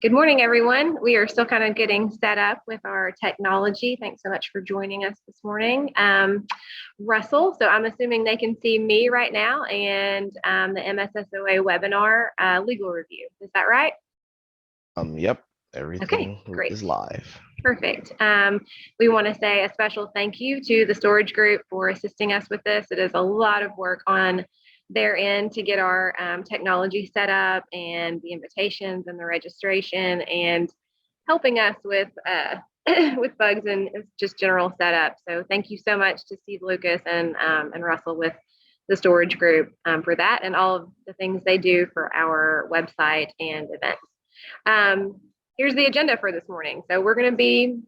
Good morning, everyone. We are still kind of getting set up with our technology. Thanks so much for joining us this morning. Russell, so I'm assuming they can see me right now and the MSSOA webinar legal review. Is that right? Yep, everything is live. Perfect. We want to say a special thank you to the storage group for assisting us with this. It is a lot of work on their end to get our technology set up and the invitations and the registration and helping us with with bugs and just general setup. So thank you so much to Steve Lucas and Russell with the storage group for that and all of the things they do for our website and events. Here's the agenda for this morning. So we're going to be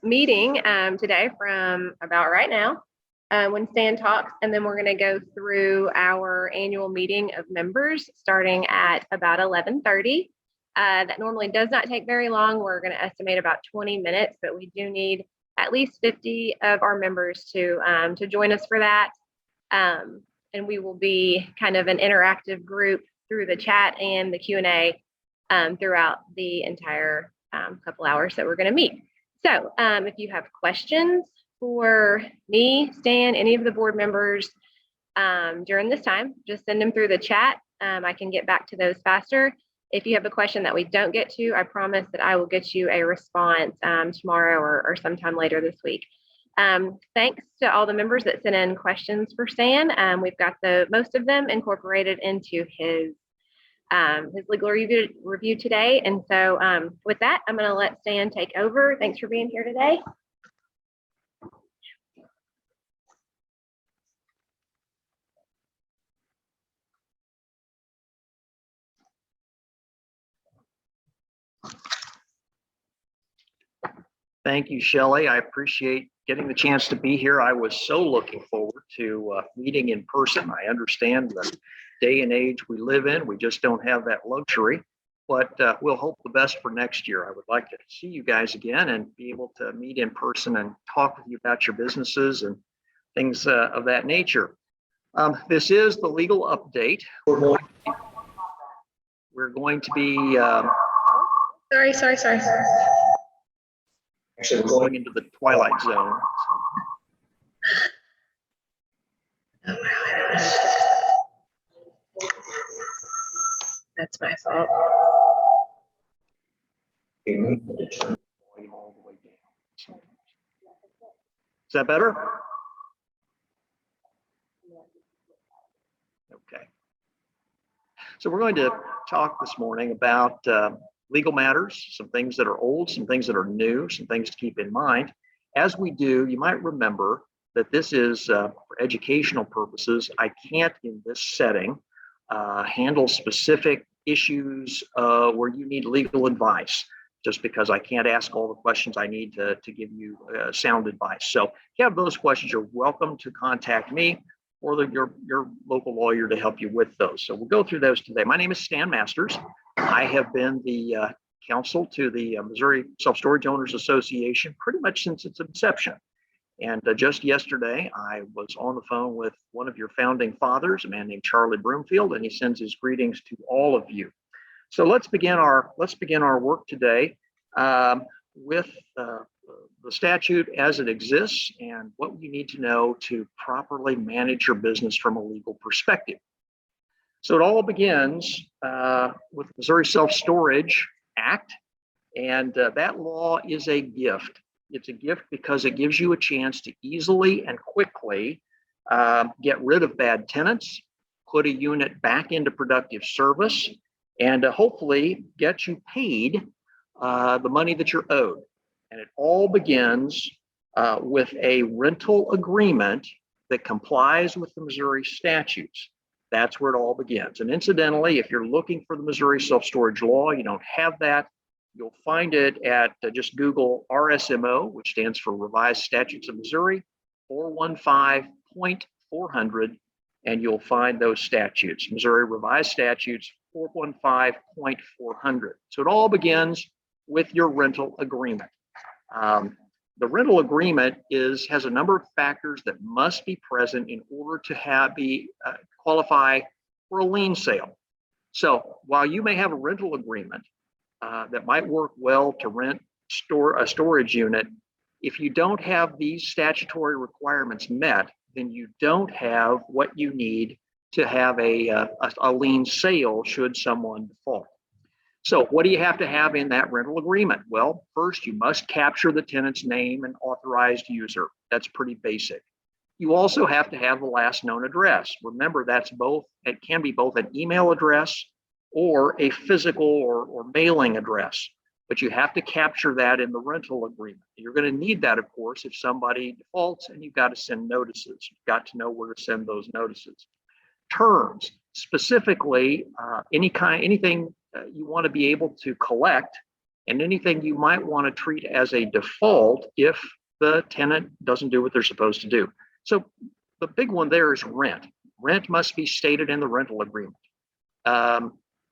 meeting today from about right now when Stan talks, and then we're going to go through our annual meeting of members starting at about 11:30. That normally does not take very long. We're going to estimate about 20 minutes, but we do need at least 50 of our members to join us for that. And we will be kind of an interactive group through the chat and the Q&A throughout the entire couple hours that we're going to meet. So if you have questions for me, Stan, any of the board members during this time, just send them through the chat. I can get back to those faster. If you have a question that we don't get to, I promise that I will get you a response tomorrow or sometime later this week. Thanks to all the members that sent in questions for Stan. We've got most of them incorporated into his legal review today. And so with that, I'm going to let Stan take over. Thanks for being here today. Thank you, Shelley. I appreciate getting the chance to be here. I was so looking forward to meeting in person. I understand the day and age we live in. We just don't have that luxury, but we'll hope the best for next year. I would like to see you guys again and be able to meet in person and talk with you about your businesses and things of that nature. This is the legal update. We're going to be sorry. Actually, we're going into the twilight zone. That's my fault. Is that better? Okay. So we're going to talk this morning about legal matters, some things that are old, some things that are new, some things to keep in mind. As we do, you might remember that this is for educational purposes. I can't in this setting handle specific issues where you need legal advice, just because I can't ask all the questions I need to give you sound advice. So if you have those questions, you're welcome to contact me or your local lawyer to help you with those. So we'll go through those today. My name is Stan Masters. I have been the counsel to the Missouri Self-Storage Owners Association pretty much since its inception. And just yesterday, I was on the phone with one of your founding fathers, a man named Charlie Broomfield, and he sends his greetings to all of you. So let's begin our work today with the statute as it exists and what you need to know to properly manage your business from a legal perspective. So it all begins with the Missouri Self-Storage Act, and that law is a gift. It's a gift because it gives you a chance to easily and quickly get rid of bad tenants, put a unit back into productive service, and hopefully get you paid the money that you're owed. And it all begins with a rental agreement that complies with the Missouri statutes. That's where it all begins. And incidentally, if you're looking for the Missouri self-storage law, you don't have that, you'll find it at just Google RSMO, which stands for Revised Statutes of Missouri, 415.400, and you'll find those statutes, Missouri Revised Statutes 415.400. So it all begins with your rental agreement. The rental agreement has a number of factors that must be present in order to qualify for a lien sale. So while you may have a rental agreement, that might work well to rent a storage unit. If you don't have these statutory requirements met, then you don't have what you need to have a lien sale should someone default. So what do you have to have in that rental agreement? Well, first you must capture the tenant's name and authorized user. That's pretty basic. You also have to have the last known address. Remember, it can be both an email address or a physical or mailing address, but you have to capture that in the rental agreement. You're going to need that, of course, if somebody defaults and you've got to send notices. You've got to know where to send those notices. Terms, specifically, anything you want to be able to collect, and anything you might want to treat as a default if the tenant doesn't do what they're supposed to do. So the big one there is rent. Rent must be stated in the rental agreement.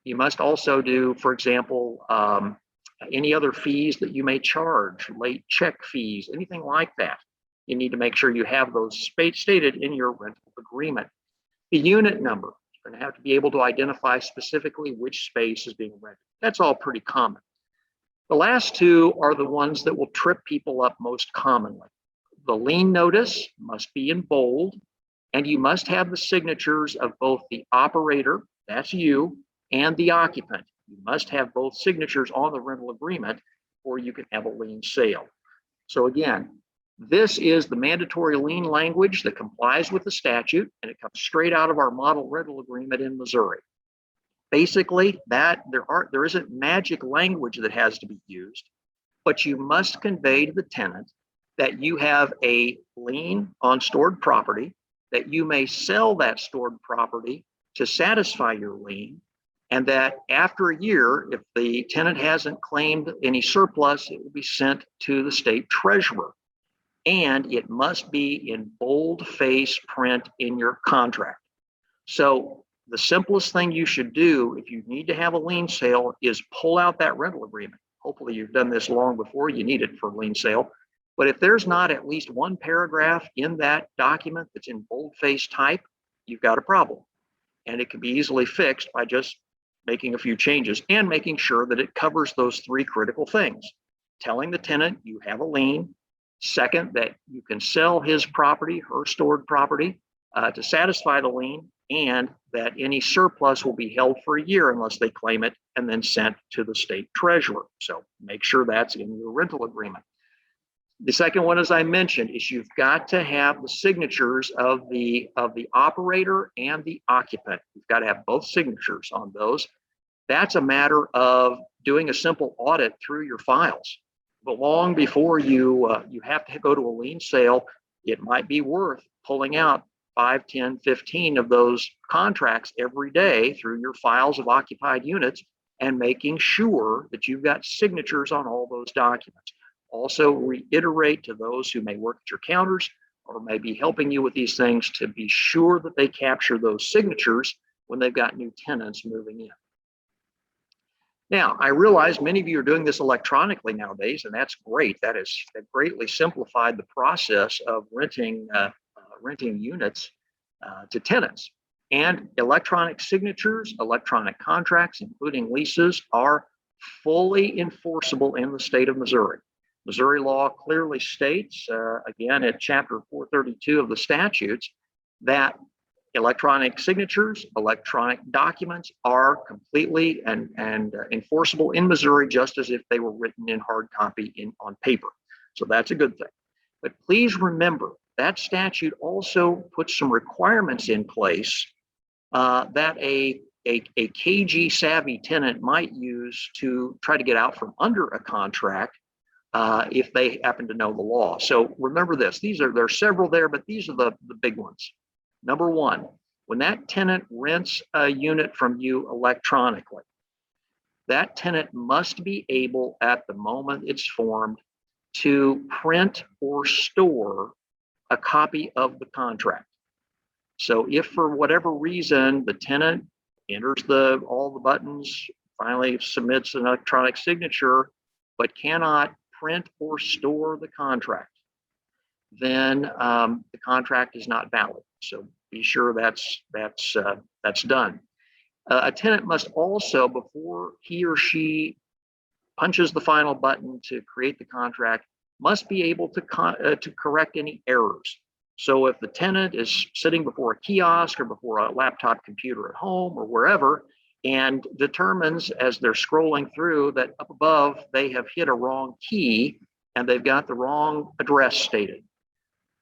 You must also do, for example, any other fees that you may charge, late check fees, anything like that. You need to make sure you have those stated in your rental agreement. The unit number, you're going to have to be able to identify specifically which space is being rented. That's all pretty common. The last two are the ones that will trip people up most commonly. The lien notice must be in bold, and you must have the signatures of both the operator, that's you, and the occupant. You must have both signatures on the rental agreement, or you can have a lien sale. So again, this is the mandatory lien language that complies with the statute, and it comes straight out of our model rental agreement in Missouri. Basically, there isn't magic language that has to be used, but you must convey to the tenant that you have a lien on stored property, that you may sell that stored property to satisfy your lien, and that after a year, if the tenant hasn't claimed any surplus, it will be sent to the state treasurer. And it must be in bold-face print in your contract. So the simplest thing you should do if you need to have a lien sale is pull out that rental agreement. Hopefully you've done this long before you need it for a lien sale. But if there's not at least one paragraph in that document that's in bold-face type, you've got a problem. And it can be easily fixed by just making a few changes and making sure that it covers those three critical things. Telling the tenant you have a lien. Second, that you can sell his property, her stored property, to satisfy the lien, and that any surplus will be held for a year unless they claim it and then sent to the state treasurer. So make sure that's in your rental agreement. The second one, as I mentioned, is you've got to have the signatures of the operator and the occupant. You've got to have both signatures on those. That's a matter of doing a simple audit through your files. But long before you have to go to a lien sale, it might be worth pulling out 5, 10, 15 of those contracts every day through your files of occupied units and making sure that you've got signatures on all those documents. Also reiterate to those who may work at your counters or may be helping you with these things to be sure that they capture those signatures when they've got new tenants moving in. Now, I realize many of you are doing this electronically nowadays, and that's great. That greatly simplified the process of renting units to tenants. And electronic signatures, electronic contracts, including leases, are fully enforceable in the state of Missouri. Missouri law clearly states, again, at Chapter 432 of the statutes, that electronic signatures, electronic documents are completely and enforceable in Missouri, just as if they were written in hard copy on paper. So that's a good thing. But please remember that statute also puts some requirements in place that a KG savvy tenant might use to try to get out from under a contract if they happen to know the law. So remember this. There are several there, but these are the big ones. Number one, when that tenant rents a unit from you electronically, that tenant must be able, at the moment it's formed, to print or store a copy of the contract. So if for whatever reason the tenant enters all the buttons, finally submits an electronic signature, but cannot print or store the contract, then the contract is not valid. So be sure that's done. A tenant must also, before he or she punches the final button to create the contract must be able to correct any errors. So if the tenant is sitting before a kiosk or before a laptop computer at home or wherever, and determines as they're scrolling through that up above they have hit a wrong key and they've got the wrong address stated,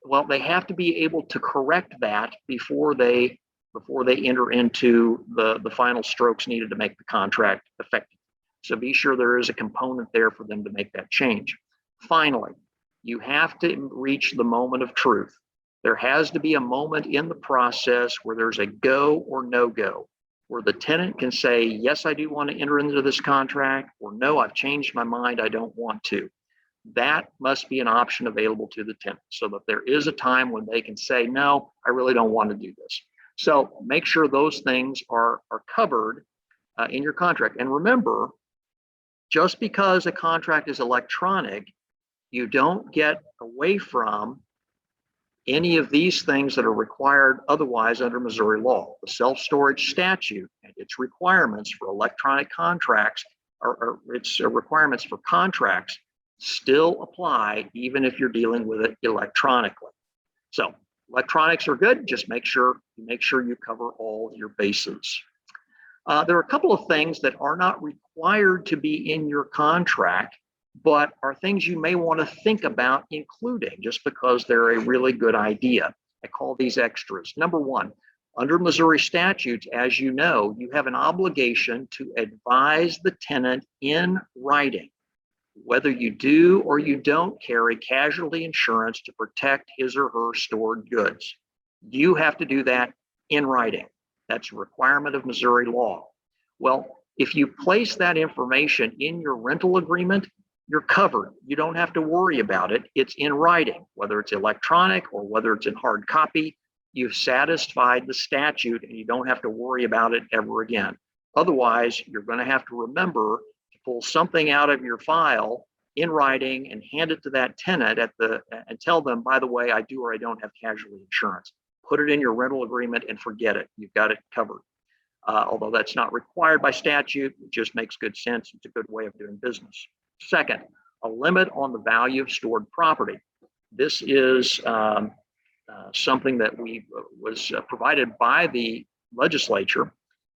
well, they have to be able to correct that before they enter into the final strokes needed to make the contract effective. So be sure there is a component there for them to make that change. Finally, you have to reach the moment of truth. There has to be a moment in the process where there's a go or no go, where the tenant can say, yes, I do want to enter into this contract, or no, I've changed my mind, I don't want to. That must be an option available to the tenant so that there is a time when they can say, no, I really don't want to do this. So make sure those things are covered in your contract. And remember, just because a contract is electronic, you don't get away from any of these things that are required otherwise under Missouri law. The self-storage statute and its requirements for electronic contracts, or its requirements for contracts, still apply even if you're dealing with it electronically. So electronics are good. Just make sure you cover all your bases. There are a couple of things that are not required to be in your contract, but are things you may want to think about including just because they're a really good idea. I call these extras. Number one, under Missouri statutes, as you know, you have an obligation to advise the tenant in writing whether you do or you don't carry casualty insurance to protect his or her stored goods. You have to do that in writing. That's a requirement of Missouri law. Well, if you place that information in your rental agreement, you're covered. You don't have to worry about it. It's in writing, whether it's electronic or whether it's in hard copy. You've satisfied the statute and you don't have to worry about it ever again. Otherwise, you're going to have to remember to pull something out of your file in writing and hand it to that tenant and tell them, by the way, I do or I don't have casualty insurance. Put it in your rental agreement and forget it. You've got it covered. Although that's not required by statute, it just makes good sense. It's a good way of doing business. Second, a limit on the value of stored property. This is something that was provided by the legislature.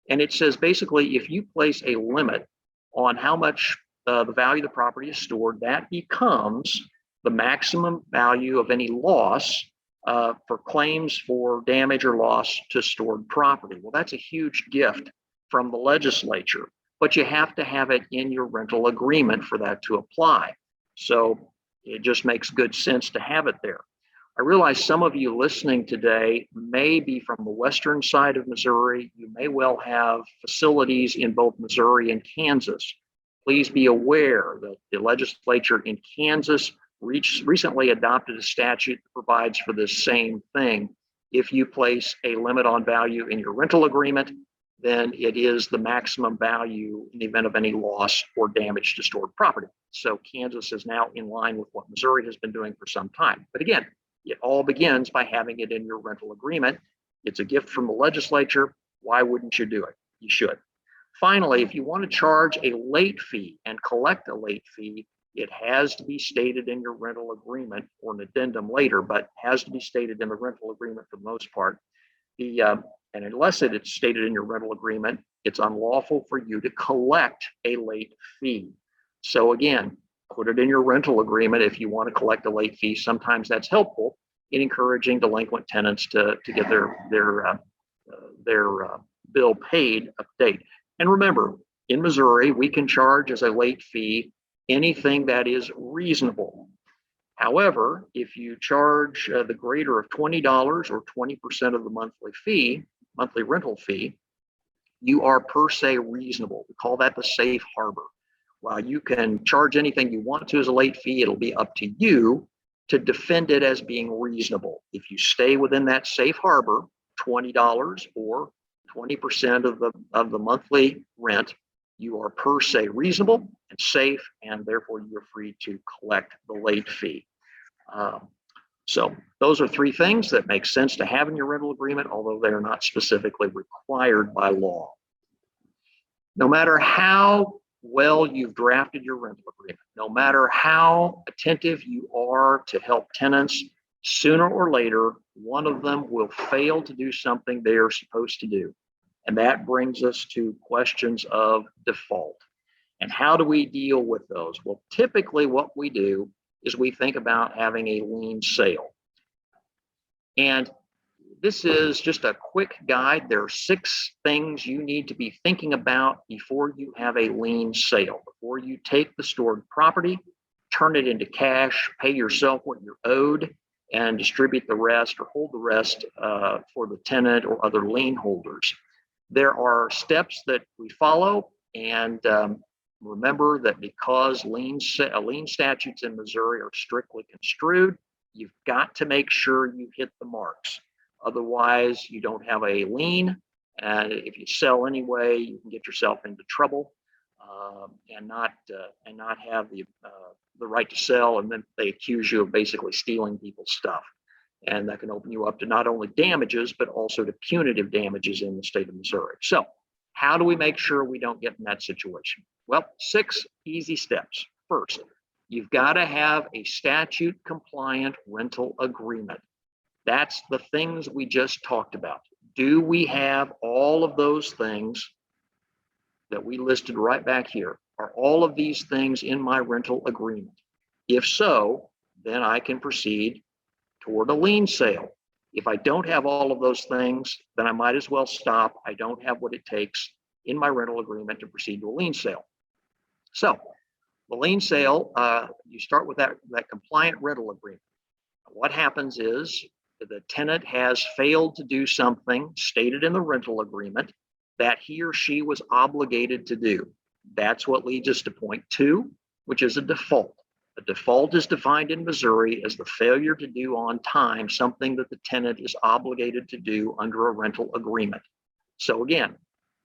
And it says basically, if you place a limit on how much the value of the property is stored, that becomes the maximum value of any loss for claims for damage or loss to stored property. Well, that's a huge gift from the legislature, but you have to have it in your rental agreement for that to apply. So it just makes good sense to have it there. I realize some of you listening today may be from the western side of Missouri. You may well have facilities in both Missouri and Kansas. Please be aware that the legislature in Kansas recently adopted a statute that provides for this same thing. If you place a limit on value in your rental agreement, then it is the maximum value in the event of any loss or damage to stored property. So Kansas is now in line with what Missouri has been doing for some time. But again, it all begins by having it in your rental agreement. It's a gift from the legislature. Why wouldn't you do it? You should. Finally, if you want to charge a late fee and collect a late fee, it has to be stated in your rental agreement, or an addendum later, but has to be stated in the rental agreement for the most part. And unless it is stated in your rental agreement, it's unlawful for you to collect a late fee. So again, put it in your rental agreement if you want to collect a late fee. Sometimes that's helpful in encouraging delinquent tenants to get their bill paid up to date. And remember, in Missouri, we can charge as a late fee anything that is reasonable. However, if you charge the greater of $20 or 20% of the monthly rental fee, you are per se reasonable. We call that the safe harbor. While you can charge anything you want to as a late fee, it'll be up to you to defend it as being reasonable. If you stay within that safe harbor, $20 or 20% of the monthly rent, you are per se reasonable and safe, and therefore you're free to collect the late fee. So those are three things that make sense to have in your rental agreement, although they are not specifically required by law. No matter how well you've drafted your rental agreement. No matter how attentive you are to help tenants, sooner or later, one of them will fail to do something they are supposed to do. And that brings us to questions of default. And how do we deal with those? Well, typically what we do is we think about having a lien sale. And this is just a quick guide. There are 6 things you need to be thinking about before you have a lien sale. Before you take the stored property, turn it into cash, pay yourself what you're owed, and distribute the rest or hold the rest for the tenant or other lien holders. There are steps that we follow, and remember that because lien statutes in Missouri are strictly construed, you've got to make sure you hit the marks. Otherwise, you don't have a lien, and if you sell anyway, you can get yourself into trouble and not have the right to sell, and then they accuse you of basically stealing people's stuff, and that can open you up to not only damages but also to punitive damages in the state of Missouri. So, how do we make sure we don't get in that situation? Well, 6 easy steps. First, you've got to have a statute compliant rental agreement. That's the things we just talked about. Do we have all of those things that we listed right back here? Are all of these things in my rental agreement? If so, then I can proceed toward a lien sale. If I don't have all of those things, then I might as well stop. I don't have what it takes in my rental agreement to proceed to a lien sale. So the lien sale, you start with that compliant rental agreement. What happens is the tenant has failed to do something stated in the rental agreement that he or she was obligated to do. That's what leads us to point 2, which is a default. A default is defined in Missouri as the failure to do on time something that the tenant is obligated to do under a rental agreement. So again,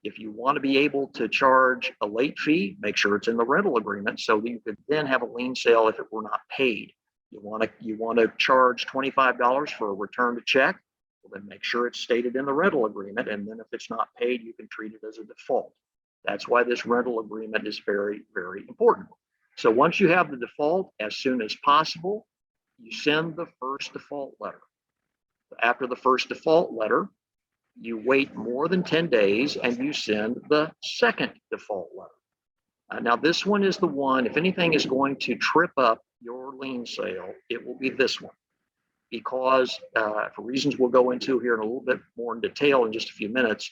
if you want to be able to charge a late fee, make sure it's in the rental agreement so that you could then have a lien sale if it were not paid. You want to charge $25 for a return to check, well, then make sure it's stated in the rental agreement, and then if it's not paid, you can treat it as a default. That's why this rental agreement is very, very important. So once you have the default, as soon as possible, you send the first default letter. After the first default letter, you wait more than 10 days and you send the second default letter. Now this one is the one, if anything is going to trip up your lien sale, it will be this one. Because for reasons we'll go into here in a little bit more in detail in just a few minutes,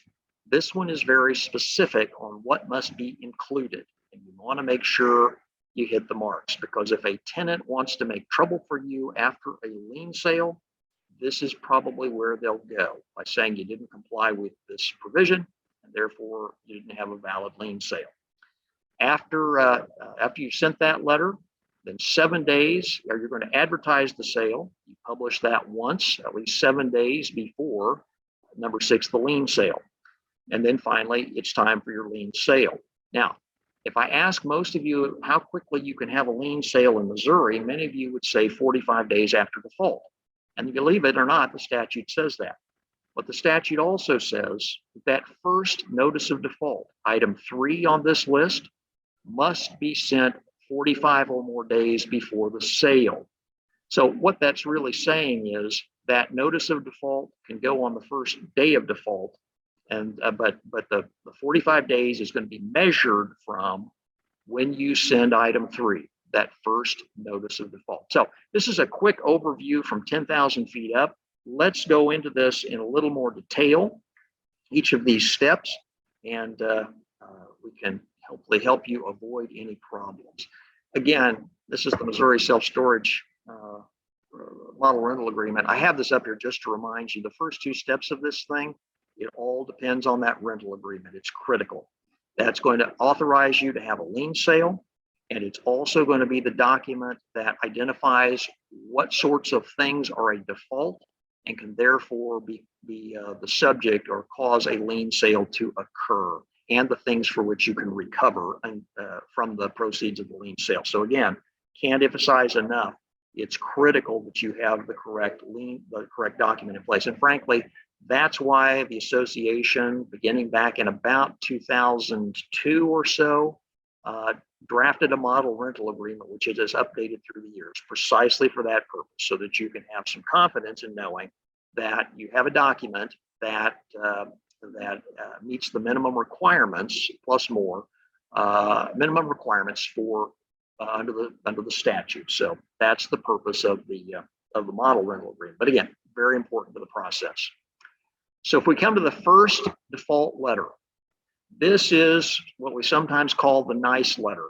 this one is very specific on what must be included. And you want to make sure you hit the marks, because if a tenant wants to make trouble for you after a lien sale, this is probably where they'll go, by saying you didn't comply with this provision and therefore you didn't have a valid lien sale. After you sent that letter, then 7 days, or you're going to advertise the sale. You publish that once, at least 7 days before number 6, the lien sale. And then finally, it's time for your lien sale. Now, if I ask most of you how quickly you can have a lien sale in Missouri, many of you would say 45 days after default. And believe it or not, the statute says that. But the statute also says that first notice of default, item 3 on this list, must be sent 45 or more days before the sale. So what that's really saying is that notice of default can go on the first day of default, and but the 45 days is going to be measured from when you send item 3, that first notice of default. So this is a quick overview from 10,000 feet up. Let's go into this in a little more detail, each of these steps, and we can hopefully help you avoid any problems. Again, this is the Missouri Self-Storage Model Rental Agreement. I have this up here just to remind you, the first 2 steps of this thing, it all depends on that rental agreement. It's critical. That's going to authorize you to have a lien sale, and it's also going to be the document that identifies what sorts of things are a default and can therefore be the subject or cause a lien sale to occur, and the things for which you can recover from the proceeds of the lien sale. So again, can't emphasize enough, it's critical that you have the correct document in place. And frankly, that's why the association, beginning back in about 2002 or so, drafted a model rental agreement, which it has updated through the years precisely for that purpose, so that you can have some confidence in knowing that you have a document that meets the minimum requirements plus more minimum requirements for under the statute. So that's the purpose of the model rental agreement. But again, very important to the process. So if we come to the first default letter, this is what we sometimes call the nice letter.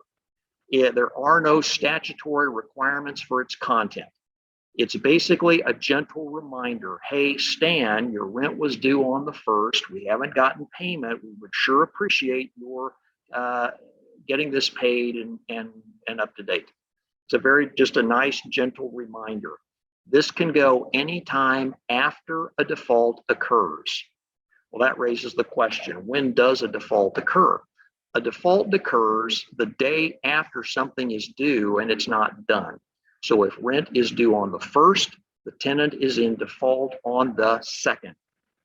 There are no statutory requirements for its content. It's basically a gentle reminder. Hey, Stan, your rent was due on the 1st. We haven't gotten payment. We would sure appreciate your getting this paid and up to date. It's just a nice, gentle reminder. This can go anytime after a default occurs. Well, that raises the question, when does a default occur? A default occurs the day after something is due and it's not done. So if rent is due on the 1st, the tenant is in default on the 2nd.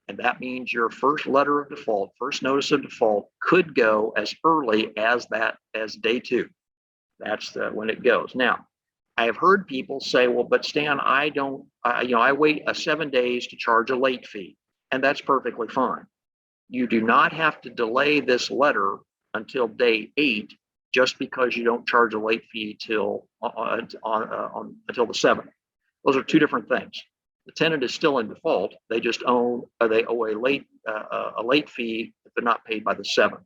And that means your first letter of default, first notice of default, could go as early as day 2. That's when it goes. Now, I have heard people say, well, but Stan, I wait 7 days to charge a late fee. And that's perfectly fine. You do not have to delay this letter until day 8 just because you don't charge a late fee until the 7th. Those are two different things. The tenant is still in default. They just owe a late fee if they're not paid by the 7th.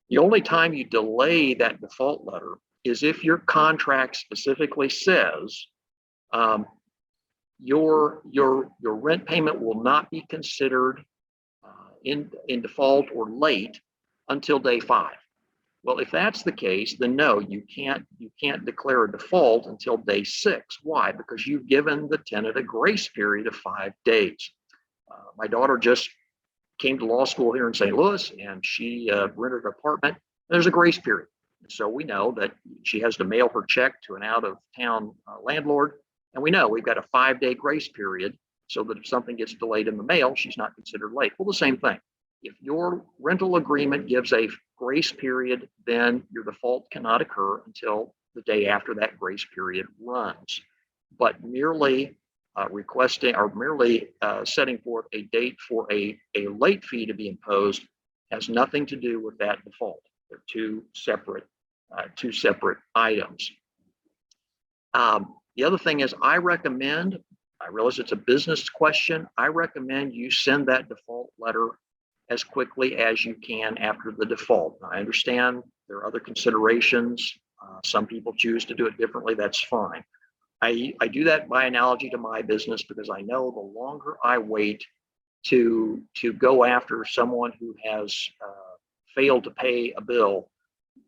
The only time you delay that default letter is if your contract specifically says your rent payment will not be considered in default or late until day 5. Well, if that's the case, then no, you can't declare a default until day 6. Why? Because you've given the tenant a grace period of 5 days. My daughter just came to law school here in St. Louis, and she rented an apartment. There's a grace period. So we know that she has to mail her check to an out-of-town landlord. And we know we've got a 5-day grace period so that if something gets delayed in the mail, she's not considered late. Well, the same thing. If your rental agreement gives a grace period, then your default cannot occur until the day after that grace period runs. But merely requesting or merely setting forth a date for a late fee to be imposed has nothing to do with that default. They're two separate items. The other thing is I realize it's a business question, I recommend you send that default letter as quickly as you can after the default. Now, I understand there are other considerations. Some people choose to do it differently, that's fine. I do that by analogy to my business because I know the longer I wait to go after someone who has failed to pay a bill,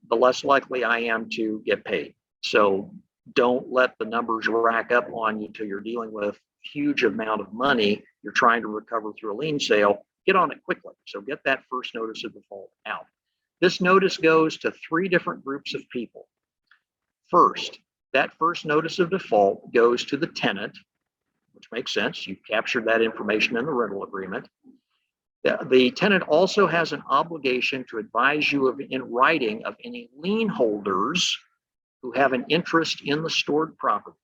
the less likely I am to get paid. So don't let the numbers rack up on you till you're dealing with a huge amount of money you're trying to recover through a lien sale. Get on it quickly. So get that first notice of default out. This notice goes to 3 different groups of people. First, that first notice of default goes to the tenant, which makes sense. You captured that information in the rental agreement. The tenant also has an obligation to advise you in writing of any lien holders who have an interest in the stored property.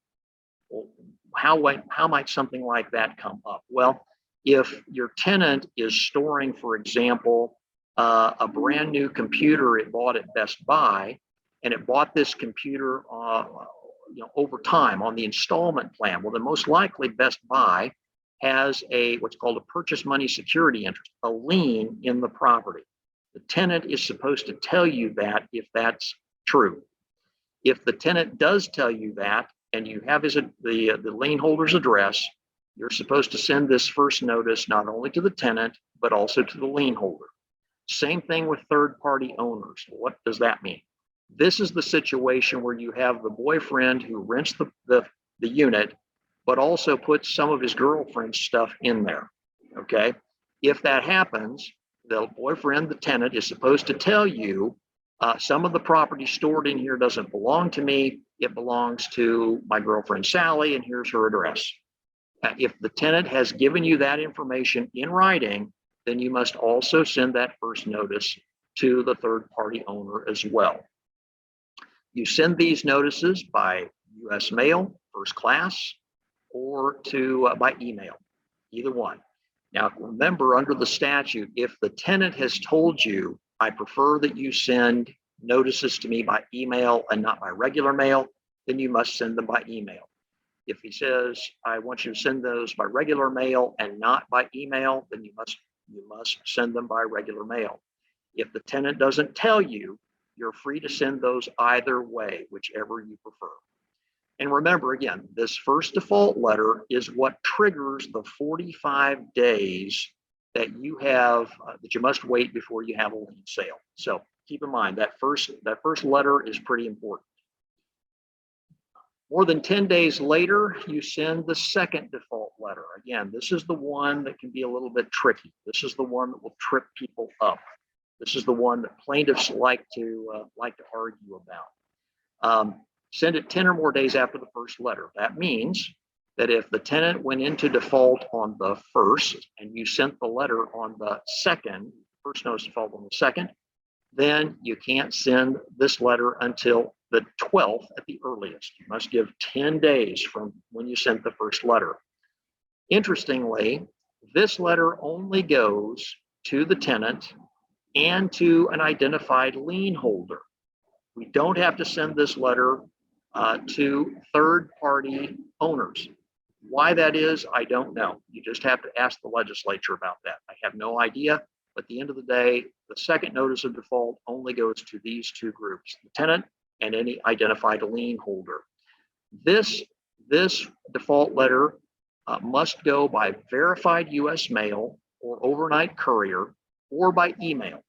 Well, how might something like that come up? Well, if your tenant is storing, for example, a brand new computer it bought at Best Buy, and it bought this computer over time on the installment plan, well, then most likely Best Buy has what's called a purchase money security interest, a lien in the property. The tenant is supposed to tell you that if that's true. If the tenant does tell you that, and you have the lien holder's address, you're supposed to send this first notice not only to the tenant, but also to the lien holder. Same thing with third-party owners. What does that mean? This is the situation where you have the boyfriend who rents the unit, but also puts some of his girlfriend's stuff in there, okay? If that happens, the boyfriend, the tenant, is supposed to tell you, some of the property stored in here doesn't belong to me, it belongs to my girlfriend Sally, and here's her address. If the tenant has given you that information in writing, then you must also send that first notice to the third party owner as well. You send these notices by U.S. mail, first class, or by email, either one. Now, remember, under the statute, if the tenant has told you, I prefer that you send notices to me by email and not by regular mail, then you must send them by email. If he says, I want you to send those by regular mail and not by email, then you must send them by regular mail. If the tenant doesn't tell you, you're free to send those either way, whichever you prefer. And remember, again, this first default letter is what triggers the 45 days that you have that you must wait before you have a lien sale. So keep in mind that first letter is pretty important. More than 10 days later, you send the second default letter. Again, this is the one that can be a little bit tricky. This is the one that will trip people up. This is the one that plaintiffs like to argue about. Send it 10 or more days after the first letter. That means that if the tenant went into default on the first and you sent the letter on the second, first notice default on the second, then you can't send this letter until the 12th at the earliest. You must give 10 days from when you sent the first letter. Interestingly, this letter only goes to the tenant and to an identified lien holder. We don't have to send this letter to third-party owners. Why that is, I don't know. You just have to ask the legislature about that. I have no idea. But at the end of the day, the second notice of default only goes to these two groups, the tenant and any identified lien holder. This default letter must go by verified U.S. mail or overnight courier or by email.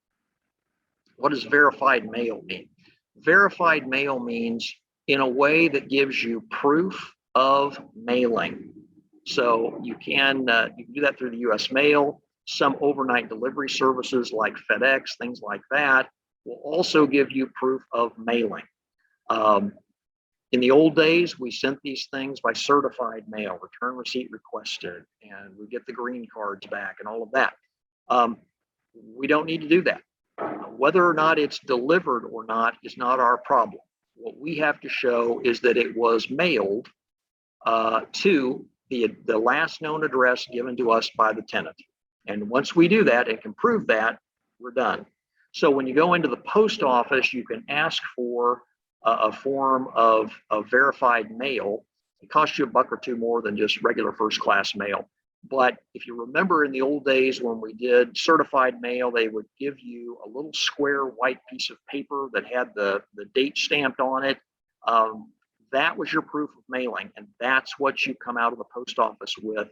What does verified mail mean? Verified mail means in a way that gives you proof of mailing. So you can do that through the U.S. mail. Some overnight delivery services like FedEx, things like that, will also give you proof of mailing. In the old days, we sent these things by certified mail, return receipt requested, and we get the green cards back and all of that. We don't need to do that. Whether or not it's delivered or not is not our problem. What we have to show is that it was mailed to the last known address given to us by the tenant. And once we do that and can prove that, we're done. So when you go into the post office, you can ask for a form of verified mail. It costs you $1 or $2 more than just regular first class mail. But if you remember in the old days when we did certified mail, they would give you a little square white piece of paper that had the date stamped on it. That was your proof of mailing, and that's what you come out of the post office with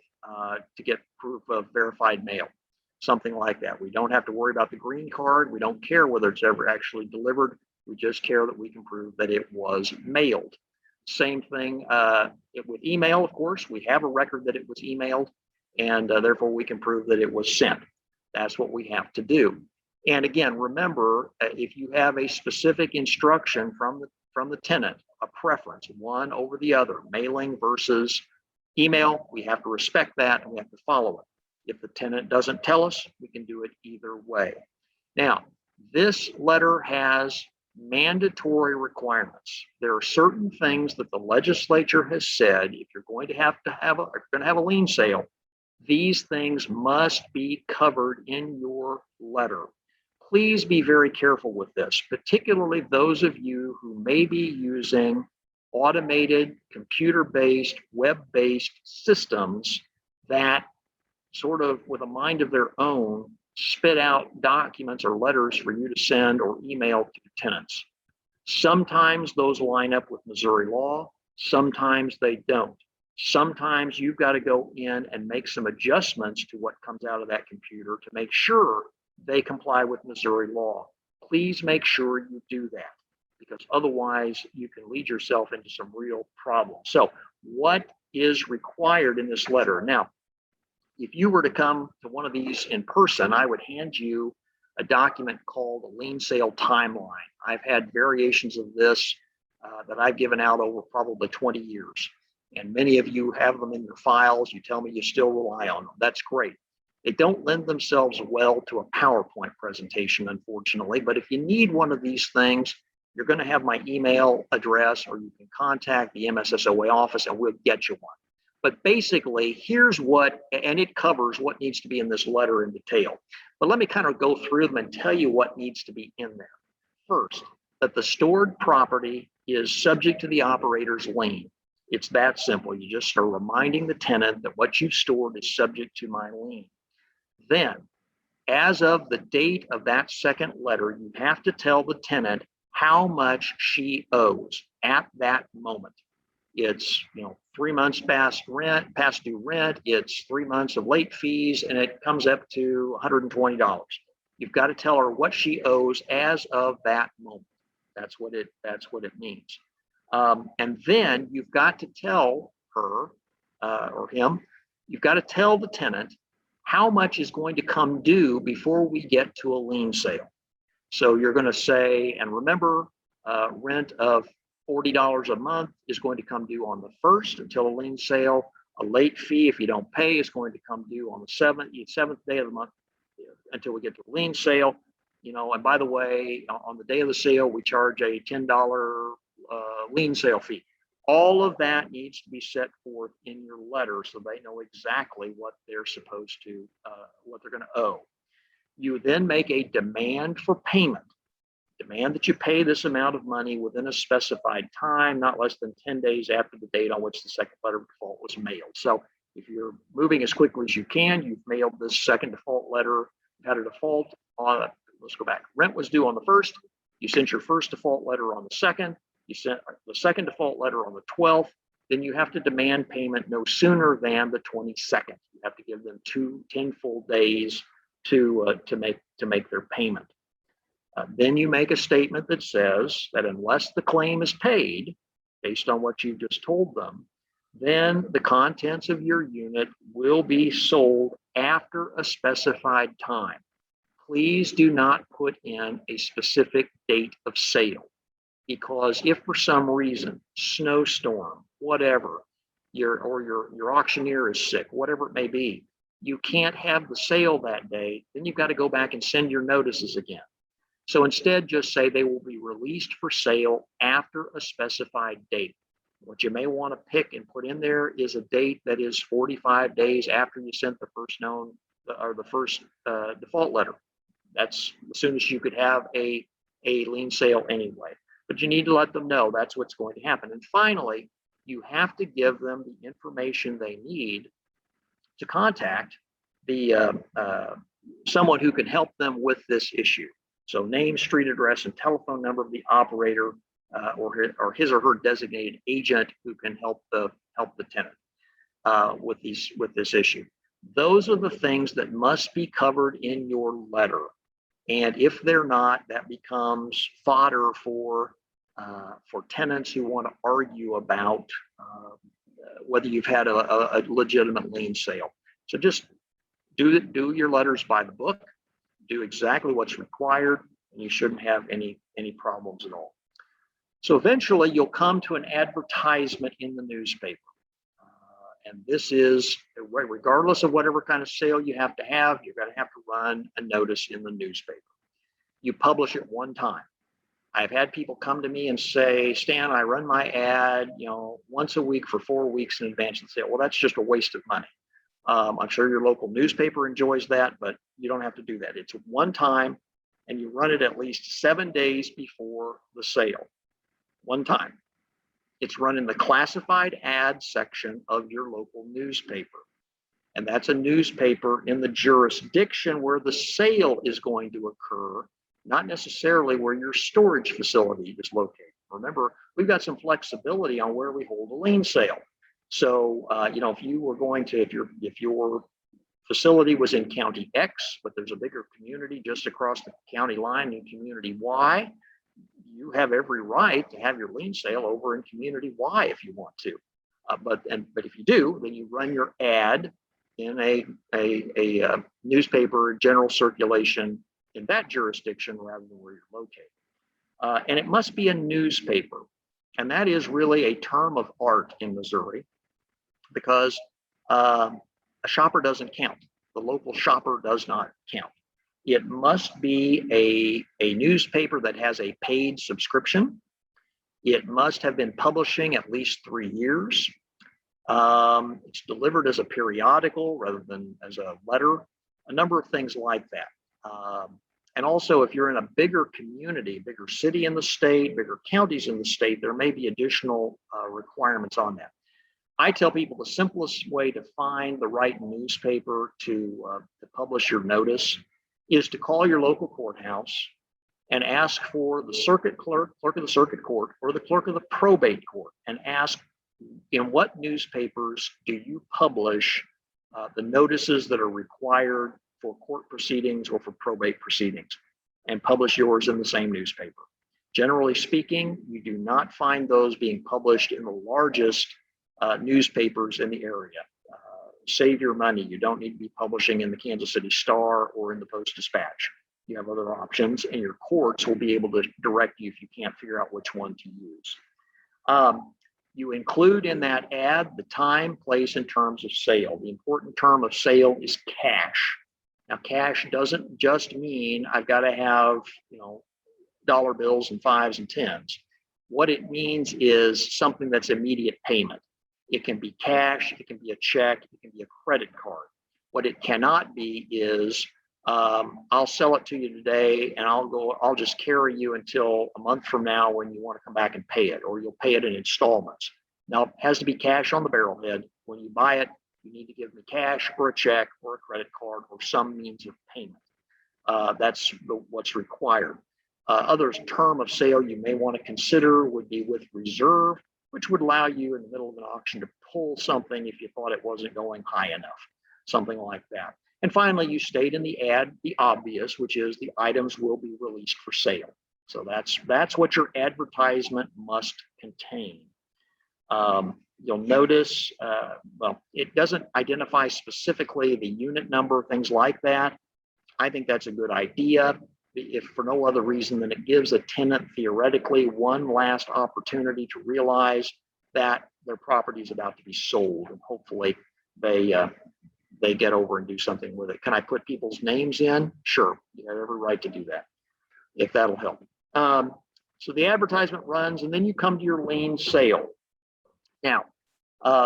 to get proof of verified mail, something like that. We don't have to worry about the green card. We don't care whether it's ever actually delivered. We just care that we can prove that it was mailed. Same thing with email, of course. We have a record that it was emailed, and therefore we can prove that it was sent. That's what we have to do. And again, remember, if you have a specific instruction from the tenant, a preference, one over the other, mailing versus email, we have to respect that and we have to follow it. If the tenant doesn't tell us, we can do it either way. Now, this letter has mandatory requirements. There are certain things that the legislature has said, if you're going to have a lien sale, these things must be covered in your letter. Please be very careful with this, particularly those of you who may be using automated, computer-based, web-based systems that sort of, with a mind of their own, spit out documents or letters for you to send or email to tenants. Sometimes those line up with Missouri law, sometimes they don't. Sometimes you've got to go in and make some adjustments to what comes out of that computer to make sure they comply with Missouri law. Please make sure you do that, because otherwise you can lead yourself into some real problems. So what is required in this letter? Now, if you were to come to one of these in person, I would hand you a document called a lien sale timeline. I've had variations of this that I've given out over probably 20 years. And many of you have them in your files. You tell me you still rely on them. That's great. They don't lend themselves well to a PowerPoint presentation, unfortunately. But if you need one of these things, you're going to have my email address, or you can contact the MSSOA office and we'll get you one. But basically, here's what, and it covers what needs to be in this letter in detail. But let me kind of go through them and tell you what needs to be in there. First, that the stored property is subject to the operator's lien. It's that simple. You just are reminding the tenant that what you've stored is subject to my lien. Then, as of the date of that second letter, you have to tell the tenant how much she owes at that moment. It's 3 months past due rent, it's 3 months of late fees, and it comes up to $120. You've got to tell her what she owes as of that moment. That's what it means. And then you've got to tell her or him, you've got to tell the tenant how much is going to come due before we get to a lien sale. So you're going to say, and remember, rent of $40 a month is going to come due on the 1st until a lien sale. A late fee, if you don't pay, is going to come due on the 7th day of the month until we get to a lien sale. And by the way, on the day of the sale, we charge a $10 lien sale fee. All of that needs to be set forth in your letter so they know exactly what they're supposed to, what they're going to owe. You then make a demand for payment. Demand that you pay this amount of money within a specified time, not less than 10 days after the date on which the second letter of default was mailed. So if you're moving as quickly as you can, you've mailed this second default letter, you've had a default on, let's go back. Rent was due on the 1st. You sent your first default letter on the 2nd. You sent the second default letter on the 12th. Then you have to demand payment no sooner than the 22nd. You have to give them 10 full days to make their payment. Then you make a statement that says that unless the claim is paid, based on what you just told them, then the contents of your unit will be sold after a specified time. Please do not put in a specific date of sale, because if for some reason, snowstorm, whatever, your auctioneer is sick, whatever it may be, you can't have the sale that day, then you've got to go back and send your notices again. So instead, just say they will be released for sale after a specified date. What you may want to pick and put in there is a date that is 45 days after you sent the first default letter. That's as soon as you could have a lien sale anyway. But you need to let them know that's what's going to happen. And finally, you have to give them the information they need to contact the someone who can help them with this issue. So name, street address, and telephone number of the operator or his or her designated agent who can help the tenant with this issue. Those are the things that must be covered in your letter. And if they're not, that becomes fodder for tenants who want to argue about whether you've had a legitimate lien sale. So just do your letters by the book. Do exactly what's required, and you shouldn't have any problems at all. So eventually you'll come to an advertisement in the newspaper. And this is, regardless of whatever kind of sale you have to have, you're going to have to run a notice in the newspaper. You publish it one time. I've had people come to me and say, Stan, I run my ad, once a week for 4 weeks in advance of the sale. Well, that's just a waste of money. I'm sure your local newspaper enjoys that, but you don't have to do that. It's one time, and you run it at least 7 days before the sale. One time. It's run in the classified ads section of your local newspaper. And that's a newspaper in the jurisdiction where the sale is going to occur, not necessarily where your storage facility is located. Remember, we've got some flexibility on where we hold a lien sale. So, if you were going to, if your facility was in County X, but there's a bigger community just across the county line in Community Y, you have every right to have your lien sale over in Community Y if you want to. But if you do, then you run your ad in a newspaper general circulation in that jurisdiction rather than where you're located. And it must be a newspaper. And that is really a term of art in Missouri, because a shopper doesn't count. The local shopper does not count. It must be a newspaper that has a paid subscription. It must have been publishing at least 3 years. It's delivered as a periodical rather than as a letter, a number of things like that. And also, if you're in a bigger community, bigger city in the state, bigger counties in the state, there may be additional requirements on that. I tell people the simplest way to find the right newspaper to publish your notice is to call your local courthouse and ask for the circuit clerk, clerk of the circuit court, or the clerk of the probate court, and ask, in what newspapers do you publish the notices that are required for court proceedings or for probate proceedings, and publish yours in the same newspaper. Generally speaking, you do not find those being published in the largest newspapers in the area. Save your money. You don't need to be publishing in the Kansas City Star or in the Post-Dispatch. You have other options, and your courts will be able to direct you if you can't figure out which one to use. You include in that ad the time, place, and terms of sale. The important term of sale is cash. Now, cash doesn't just mean I've got to have, dollar bills and 5s and 10s. What it means is something that's immediate payment. It can be cash, it can be a check, it can be a credit card. What it cannot be is I'll sell it to you today and I'll just carry you until a month from now when you want to come back and pay it, or you'll pay it in installments. Now, it has to be cash on the barrelhead. When you buy it, you need to give me cash or a check or a credit card or some means of payment. That's what's required. Other term of sale you may want to consider would be with reserve, which would allow you in the middle of an auction to pull something if you thought it wasn't going high enough, something like that. And finally, you state in the ad the obvious, which is the items will be released for sale. So that's what your advertisement must contain. You'll notice, it doesn't identify specifically the unit number, things like that. I think that's a good idea, if for no other reason than it gives a tenant theoretically one last opportunity to realize that their property is about to be sold, and hopefully they get over and do something with it. Can I put people's names in? Sure, you have every right to do that, if that'll help. So the advertisement runs, and then you come to your lien sale. Now,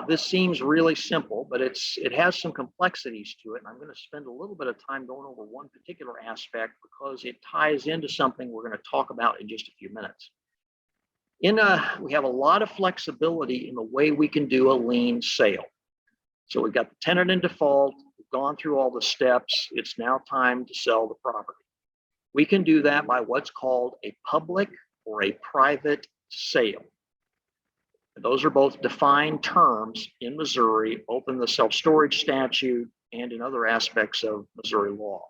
this seems really simple, but it has some complexities to it, and I'm going to spend a little bit of time going over one particular aspect because it ties into something we're going to talk about in just a few minutes. We have a lot of flexibility in the way we can do a lien sale. So we've got the tenant in default, we've gone through all the steps, it's now time to sell the property. We can do that by what's called a public or a private sale. And those are both defined terms in Missouri, both in the self-storage statute and in other aspects of Missouri law.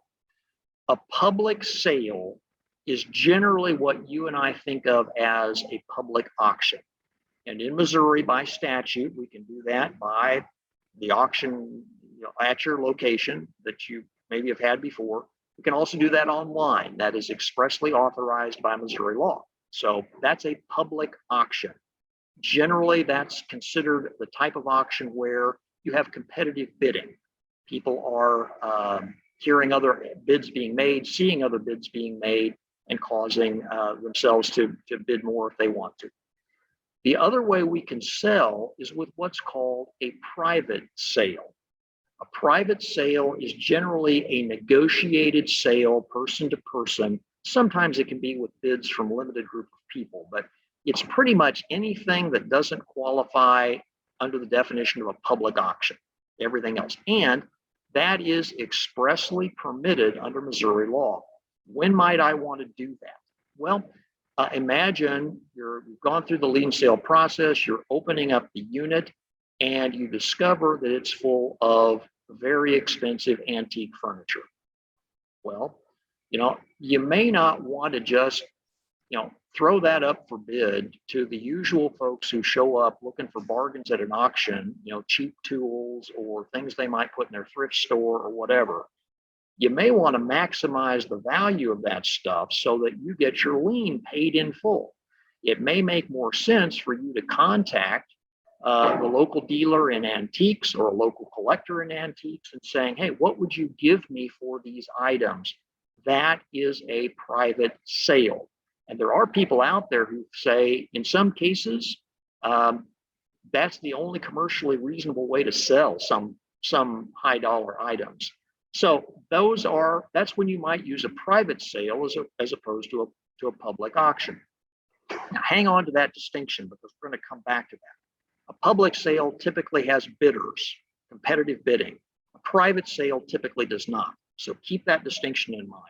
A public sale is generally what you and I think of as a public auction. And in Missouri, by statute, we can do that by the auction at your location that you maybe have had before. We can also do that online. That is expressly authorized by Missouri law. So that's a public auction. Generally, that's considered the type of auction where you have competitive bidding. People are hearing other bids being made, seeing other bids being made, and causing themselves to bid more if they want to. The other way we can sell is with what's called a private sale. A private sale is generally a negotiated sale, person to person. Sometimes it can be with bids from a limited group of people, but it's pretty much anything that doesn't qualify under the definition of a public auction, everything else. And that is expressly permitted under Missouri law. When might I want to do that? Well, imagine you've gone through the lien sale process, you're opening up the unit, and you discover that it's full of very expensive antique furniture. Well, you may not want to just, throw that up for bid to the usual folks who show up looking for bargains at an auction, cheap tools or things they might put in their thrift store or whatever. You may want to maximize the value of that stuff so that you get your lien paid in full. It may make more sense for you to contact the local dealer in antiques or a local collector in antiques and saying, hey, what would you give me for these items? that is a private sale. And there are people out there who say, in some cases, that's the only commercially reasonable way to sell some high dollar items. So that's when you might use a private sale as opposed to a public auction. Now, hang on to that distinction because we're going to come back to that. A public sale typically has bidders, competitive bidding. A private sale typically does not. So keep that distinction in mind.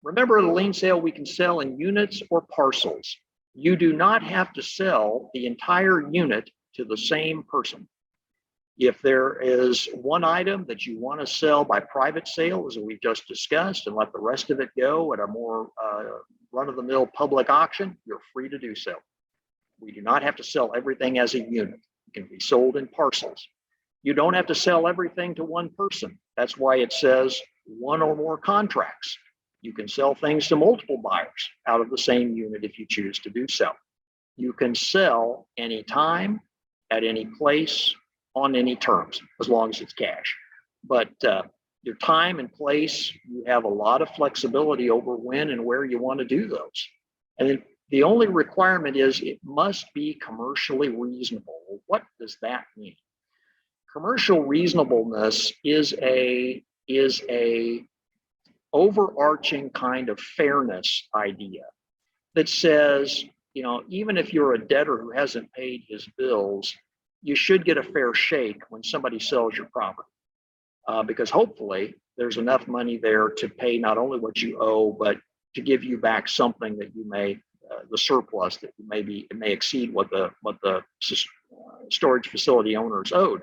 Remember, at a lien sale, we can sell in units or parcels. You do not have to sell the entire unit to the same person. If there is one item that you want to sell by private sale, as we've just discussed, and let the rest of it go at a more run-of-the-mill public auction, you're free to do so. We do not have to sell everything as a unit. It can be sold in parcels. You don't have to sell everything to one person. That's why it says one or more contracts. You can sell things to multiple buyers out of the same unit if you choose to do so. You can sell anytime, at any place, on any terms, as long as it's cash. But your time and place, you have a lot of flexibility over when and where you want to do those. And then the only requirement is it must be commercially reasonable. Well, what does that mean? Commercial reasonableness is a overarching kind of fairness idea that says, even if you're a debtor who hasn't paid his bills, you should get a fair shake when somebody sells your property, because hopefully there's enough money there to pay not only what you owe, but to give you back something that you may, the surplus that it may exceed what the storage facility owners owed.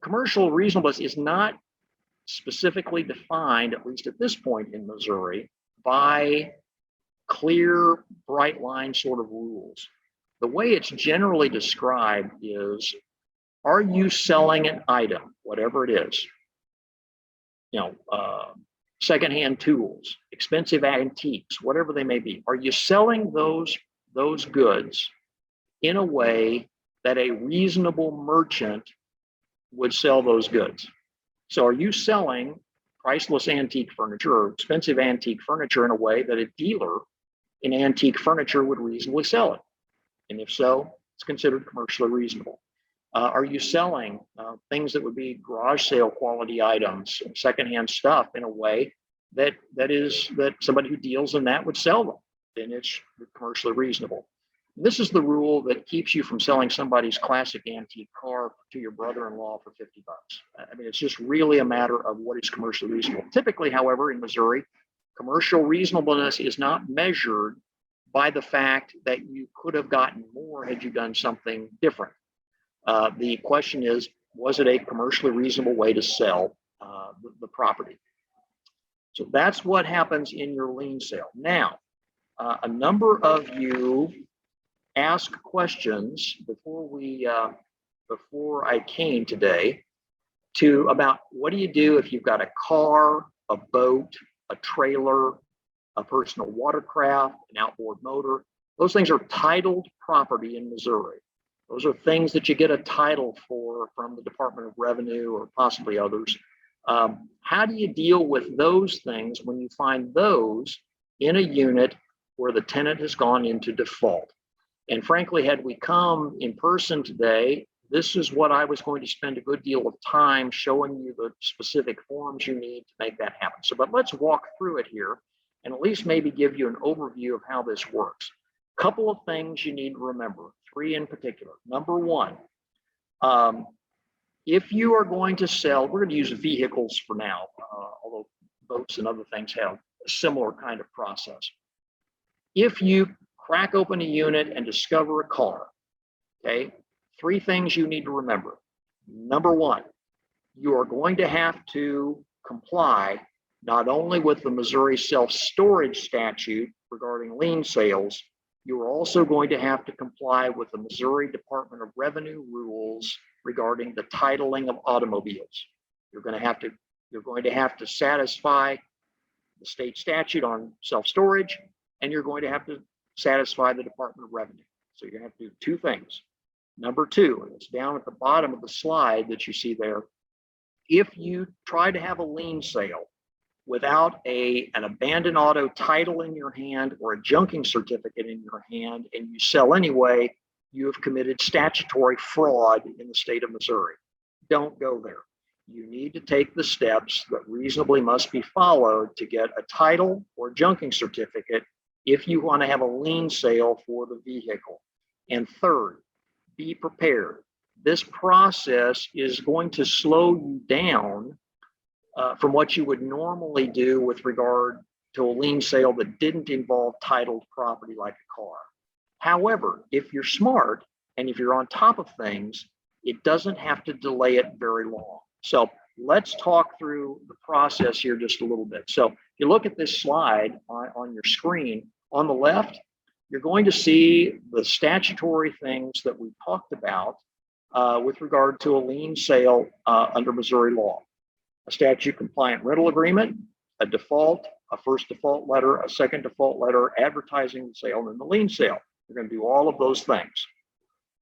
Commercial reasonableness is not specifically defined, at least at this point in Missouri, by clear, bright line sort of rules. The way it's generally described is, are you selling an item, whatever it is, secondhand tools, expensive antiques, whatever they may be, are you selling those goods in a way that a reasonable merchant would sell those goods? So are you selling priceless antique furniture or expensive antique furniture in a way that a dealer in antique furniture would reasonably sell it? And if so, it's considered commercially reasonable. Are you selling things that would be garage sale quality items, secondhand stuff in a way that somebody who deals in that would sell them? Then it's commercially reasonable. This is the rule that keeps you from selling somebody's classic antique car to your brother-in-law for $50. I mean, it's just really a matter of what is commercially reasonable. Typically, however, in Missouri, commercial reasonableness is not measured by the fact that you could have gotten more had you done something different. The question is, was it a commercially reasonable way to sell the property? So that's what happens in your lien sale. Now, a number of you ask questions before I came today about what do you do if you've got a car, a boat, a trailer, a personal watercraft, an outboard motor. Those things are titled property in Missouri. Those are things that you get a title for from the Department of Revenue or possibly others. How do you deal with those things when you find those in a unit where the tenant has gone into default? And frankly, had we come in person today, this is what I was going to spend a good deal of time showing you the specific forms you need to make that happen. But let's walk through it here and at least maybe give you an overview of how this works. Couple of things you need to remember, 3 in particular. Number 1, if you are going to sell, we're going to use vehicles for now, although boats and other things have a similar kind of process. If you crack open a unit and discover a car, okay, 3 things you need to remember. Number 1, you are going to have to comply not only with the Missouri self-storage statute regarding lien sales, you are also going to have to comply with the Missouri Department of Revenue rules regarding the titling of automobiles. You're going to have to satisfy the state statute on self-storage, and you're going to have to satisfy the Department of Revenue. So you're going to have to do 2 things. Number 2, and it's down at the bottom of the slide that you see there. If you try to have a lien sale without an abandoned auto title in your hand or a junking certificate in your hand, and you sell anyway, you have committed statutory fraud in the state of Missouri. Don't go there. You need to take the steps that reasonably must be followed to get a title or junking certificate if you want to have a lien sale for the vehicle. And third, be prepared. This process is going to slow you down from what you would normally do with regard to a lien sale that didn't involve titled property like a car. However, if you're smart and if you're on top of things, it doesn't have to delay it very long. So let's talk through the process here just a little bit. So if you look at this slide on your screen, on the left, you're going to see the statutory things that we talked about with regard to a lien sale under Missouri law. A statute compliant rental agreement, a default, a first default letter, a second default letter, advertising the sale, and the lien sale. You're going to do all of those things.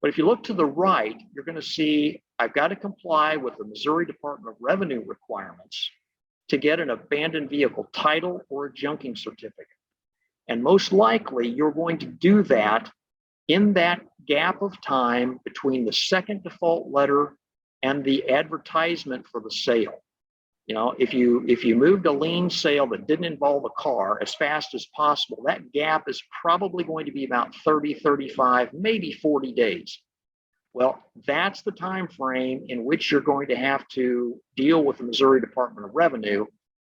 But if you look to the right, you're going to see I've got to comply with the Missouri Department of Revenue requirements to get an abandoned vehicle title or a junking certificate. And most likely you're going to do that in that gap of time between the second default letter and the advertisement for the sale. You know, if you moved a lien sale that didn't involve a car as fast as possible, that gap is probably going to be about 30, 35, maybe 40 days. Well, that's the time frame in which you're going to have to deal with the Missouri Department of Revenue,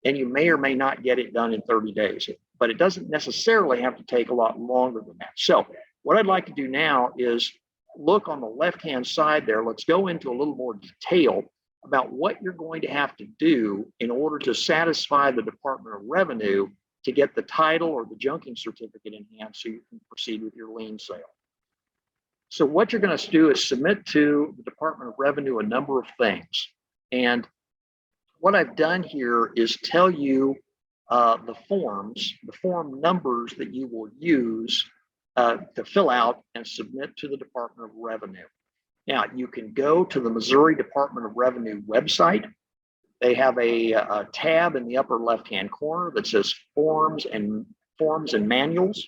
and you may or may not get it done in 30 days, but it doesn't necessarily have to take a lot longer than that. So what I'd like to do now is look on the left-hand side there. Let's go into a little more detail about what you're going to have to do in order to satisfy the Department of Revenue to get the title or the junking certificate in hand so you can proceed with your lien sale. So what you're going to do is submit to the Department of Revenue a number of things. And what I've done here is tell you the form numbers that you will use to fill out and submit to the Department of Revenue. Now, you can go to the Missouri Department of Revenue website. They have a tab in the upper left-hand corner that says Forms and Manuals.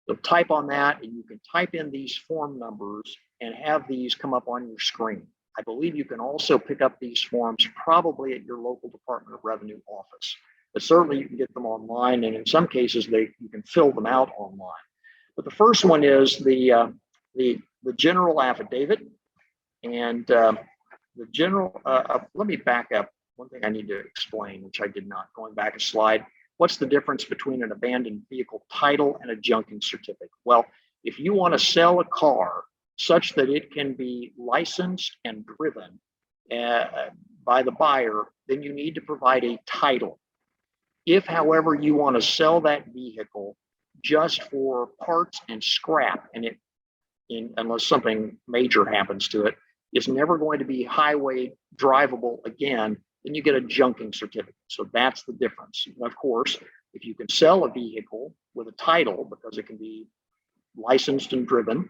So type on that, and you can type in these form numbers and have these come up on your screen. I believe you can also pick up these forms probably at your local Department of Revenue office, but certainly you can get them online, and in some cases you can fill them out online. But the first one is the general affidavit. And the general, let me back up. One thing I need to explain, which I did not, going back a slide. What's the difference between an abandoned vehicle title and a junking certificate? Well, if you want to sell a car such that it can be licensed and driven by the buyer, then you need to provide a title. If, however, you want to sell that vehicle just for parts and scrap, and unless something major happens to it, it's never going to be highway drivable again, then you get a junking certificate. So that's the difference. And of course, if you can sell a vehicle with a title because it can be licensed and driven,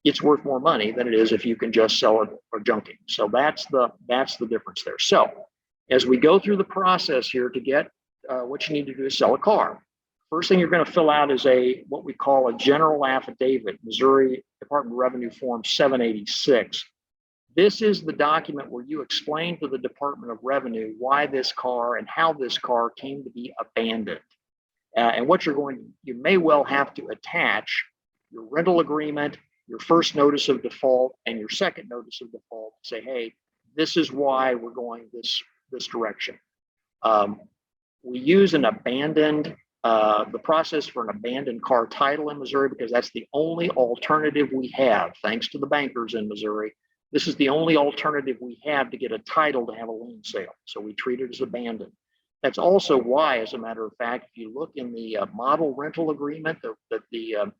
it's worth more money than it is if you can just sell it for junking. So that's the difference there. So as we go through the process here to get what you need to do is sell a car. First thing you're going to fill out is what we call a general affidavit, Missouri Department of Revenue Form 786. This is the document where you explain to the Department of Revenue why this car and how this car came to be abandoned. And what you may well have to attach your rental agreement, your first notice of default, and your second notice of default. Say, hey, this is why we're going this direction. We use the process for an abandoned car title in Missouri because that's the only alternative we have, thanks to the bankers in Missouri. This is the only alternative we have to get a title to have a lien sale. So we treat it as abandoned. That's also why, as a matter of fact, if you look in the model rental agreement that the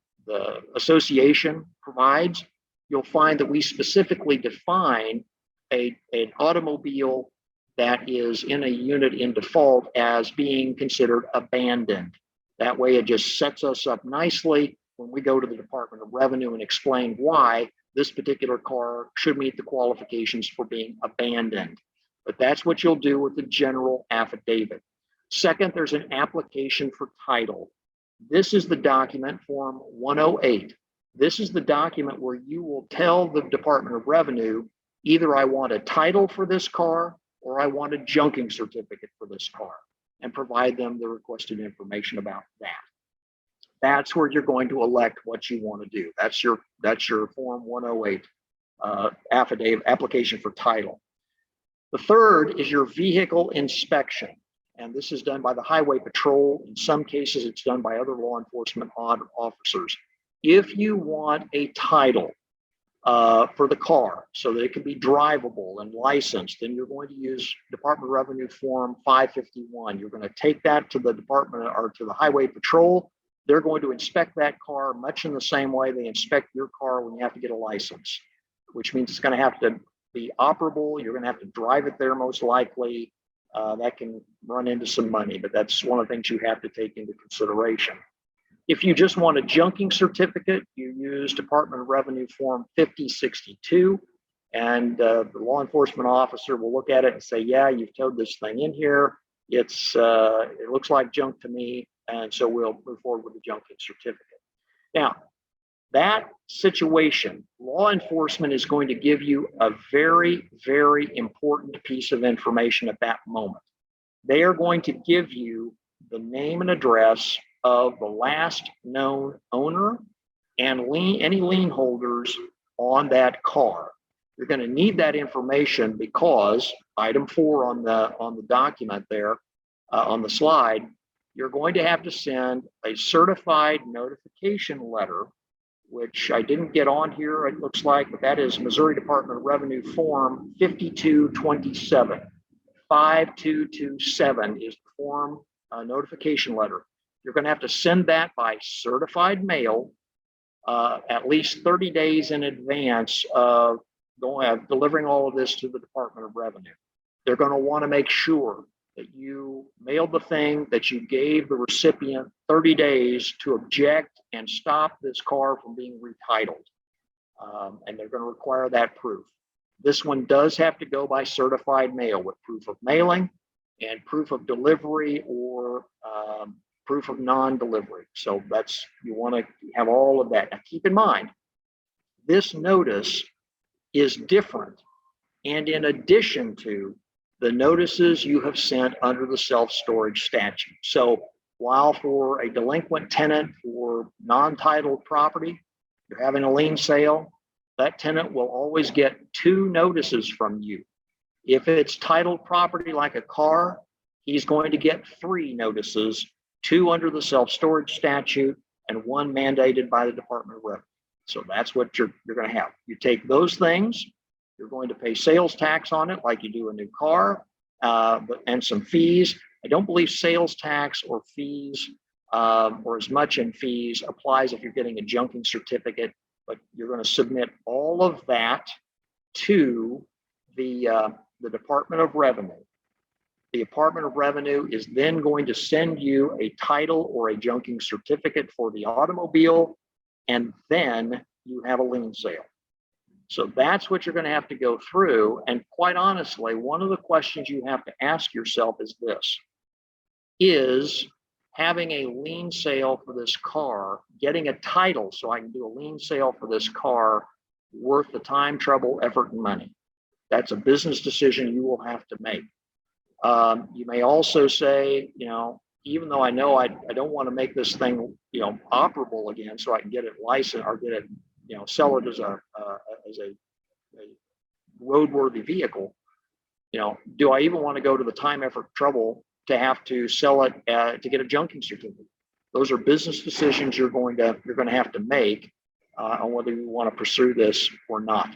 association provides, you'll find that we specifically define an automobile that is in a unit in default as being considered abandoned. That way it just sets us up nicely when we go to the Department of Revenue and explain why this particular car should meet the qualifications for being abandoned. But that's what you'll do with the general affidavit. Second, there's an application for title. This is the document, Form 108. This is the document where you will tell the Department of Revenue, either I want a title for this car or I want a junking certificate for this car, and provide them the requested information about that. That's where you're going to elect what you want to do. That's your Form 108 affidavit, application for title. The third is your vehicle inspection. And this is done by the Highway Patrol. In some cases, it's done by other law enforcement officers. If you want a title for the car so that it can be drivable and licensed, then you're going to use Department of Revenue Form 551. You're going to take that to the department or to the Highway Patrol. They're going to inspect that car much in the same way they inspect your car when you have to get a license, which means it's going to have to be operable. You're going to have to drive it there most likely. That can run into some money, but that's one of the things you have to take into consideration. If you just want a junking certificate, you use Department of Revenue Form 5062, and the law enforcement officer will look at it and say, yeah, you've towed this thing in here. It looks like junk to me, and so we'll move forward with the junking certificate. Now, that situation, law enforcement is going to give you a very, very important piece of information at that moment. They are going to give you the name and address of the last known owner and any lien holders on that car. You're going to need that information because item 4 on the document there on the slide, you're going to have to send a certified notification letter, which I didn't get on here, it looks like, but that is Missouri Department of Revenue Form 5227. 5227 is the form notification letter. You're going to have to send that by certified mail at least 30 days in advance of delivering all of this to the Department of Revenue. They're going to want to make sure that you mailed the thing, that you gave the recipient 30 days to object and stop this car from being retitled. And they're going to require that proof. This one does have to go by certified mail with proof of mailing and proof of delivery or proof of non-delivery. So you want to have all of that. Now keep in mind, this notice is different and in addition to the notices you have sent under the self-storage statute. So while for a delinquent tenant for non-titled property, you're having a lien sale, that tenant will always get 2 notices from you. If it's titled property like a car, he's going to get 3 notices, 2 under the self-storage statute and 1 mandated by the Department of Revenue. So that's what you're going to have. You take those things, you're going to pay sales tax on it like you do a new car, and some fees. I don't believe sales tax or fees or as much in fees applies if you're getting a junking certificate, but you're going to submit all of that to the Department of Revenue. The Department of Revenue is then going to send you a title or a junking certificate for the automobile, and then you have a lien sale. So that's what you're going to have to go through. And quite honestly, one of the questions you have to ask yourself is this: is having a lien sale for this car, getting a title so I can do a lien sale for this car, worth the time, trouble, effort, and money? That's a business decision you will have to make. You may also say, even though I know I don't want to make this thing, operable again so I can get it licensed or get it, sell it as a roadworthy vehicle, do I even want to go to the time, effort, trouble to have to sell it to get a junking certificate? Those are business decisions you're going to have to make on whether you want to pursue this or not.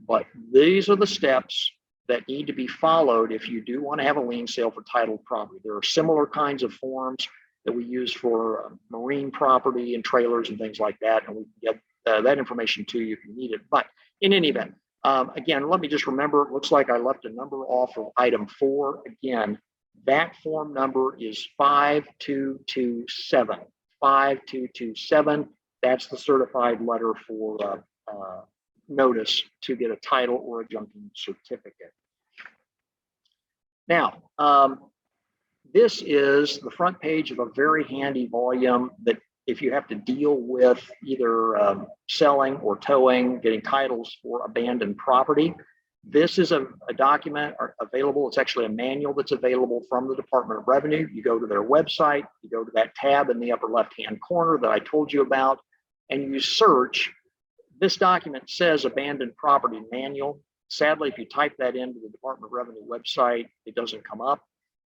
But these are the steps that need to be followed if you do want to have a lien sale for titled property. There are similar kinds of forms that we use for marine property and trailers and things like that, and we can get that information to you if you need it. But in any event, again, let me just remember, it looks like I left a number off of item 4. Again, that form number is 5227. 5227, that's the certified letter for notice to get a title or a junking certificate. Now, This is the front page of a very handy volume that if you have to deal with either selling or towing, getting titles for abandoned property, this is a document available. It's actually a manual that's available from the Department of Revenue. You go to their website, you go to that tab in the upper left-hand corner that I told you about, and you search. This document says abandoned property manual. Sadly, if you type that into the Department of Revenue website, it doesn't come up.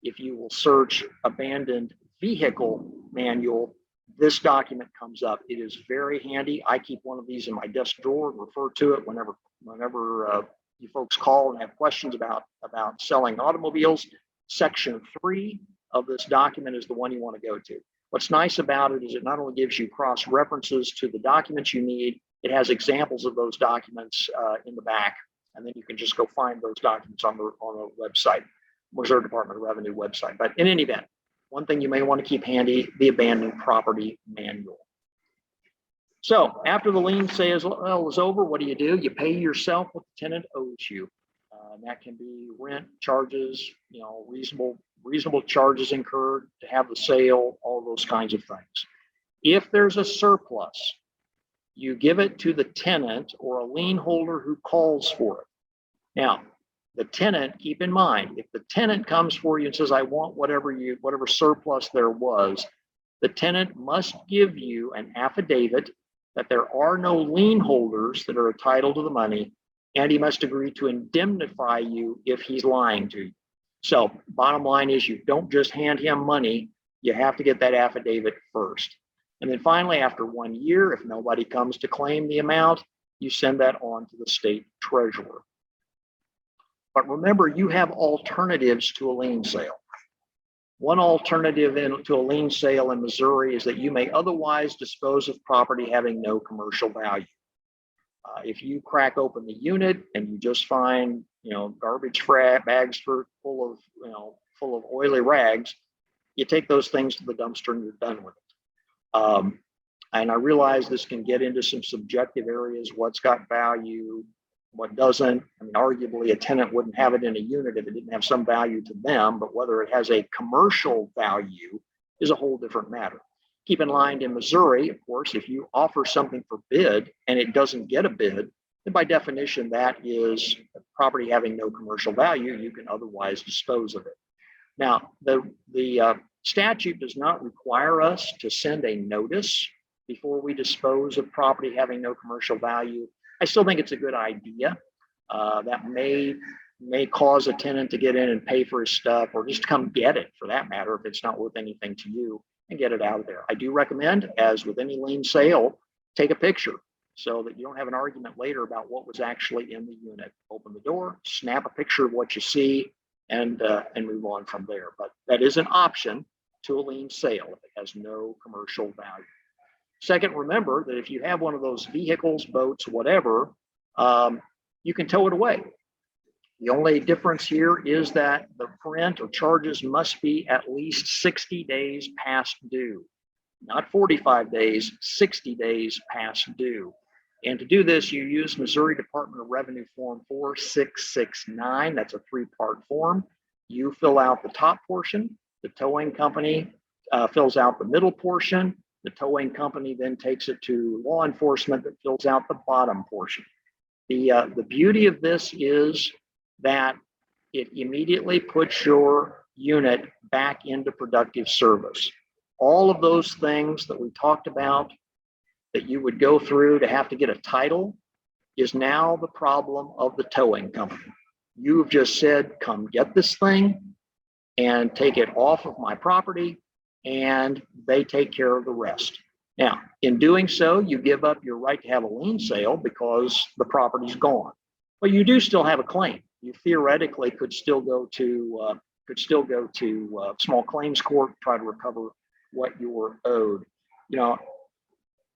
If you will search abandoned vehicle manual, this document comes up. It is very handy. I keep one of these in my desk drawer and refer to it whenever you folks call and have questions about selling automobiles. Section 3 of this document is the one you want to go to. What's nice about it is it not only gives you cross references to the documents you need, it has examples of those documents in the back, and then you can just go find those documents on the website, Missouri Department of Revenue website. But in any event, one thing you may want to keep handy, the abandoned property manual. So after the lien sale is over, what do? You pay yourself what the tenant owes you. And that can be rent, charges, reasonable charges incurred to have the sale, all those kinds of things. If there's a surplus, you give it to the tenant or a lien holder who calls for it. Now, the tenant, keep in mind, if the tenant comes for you and says, I want whatever surplus there was, the tenant must give you an affidavit that there are no lien holders that are entitled to the money, and he must agree to indemnify you if he's lying to you. So bottom line is you don't just hand him money, you have to get that affidavit first. And then finally, after 1 year, if nobody comes to claim the amount, you send that on to the state treasurer. But remember, you have alternatives to a lien sale. One alternative to a lien sale in Missouri is that you may otherwise dispose of property having no commercial value. If you crack open the unit and you just find, garbage bags full of oily rags, you take those things to the dumpster and you're done with it. And I realize this can get into some subjective areas, what's got value, what doesn't. I mean, arguably a tenant wouldn't have it in a unit if it didn't have some value to them, but whether it has a commercial value is a whole different matter. Keep in mind in Missouri, of course, if you offer something for bid and it doesn't get a bid, then by definition, that is property having no commercial value. You can otherwise dispose of it. Now, the statute does not require us to send a notice before we dispose of property having no commercial value. I still think it's a good idea. That may cause a tenant to get in and pay for his stuff, or just come get it for that matter if it's not worth anything to you, and get it out of there. I do recommend, as with any lien sale, take a picture so that you don't have an argument later about what was actually in the unit. Open the door, snap a picture of what you see, and move on from there. But that is an option to a lien sale if it has no commercial value. Second, remember that if you have one of those vehicles, boats, whatever, you can tow it away. The only difference here is that the rent or charges must be at least 60 days past due, not 45 days, 60 days past due. And to do this, you use Missouri Department of Revenue Form 4669. That's a 3-part form. You fill out the top portion. The towing company fills out the middle portion. The towing company then takes it to law enforcement that fills out the bottom portion. The beauty of this is that it immediately puts your unit back into productive service. All of those things that we talked about that you would go through to have to get a title is now the problem of the towing company. You've just said, come get this thing and take it off of my property, and they take care of the rest. Now, in doing so, you give up your right to have a lien sale because the property's gone. But you do still have a claim. You theoretically could still go to small claims court, try to recover what you were owed.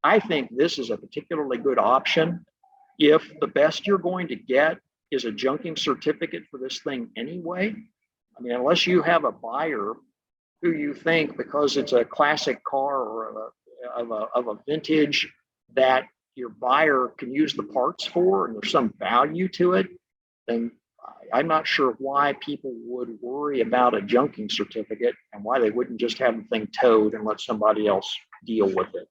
I think this is a particularly good option if the best you're going to get is a junking certificate for this thing anyway. I mean, unless you have a buyer who you think, because it's a classic car or of a vintage that your buyer can use the parts for and there's some value to it, then I'm not sure why people would worry about a junking certificate and why they wouldn't just have the thing towed and let somebody else deal with it.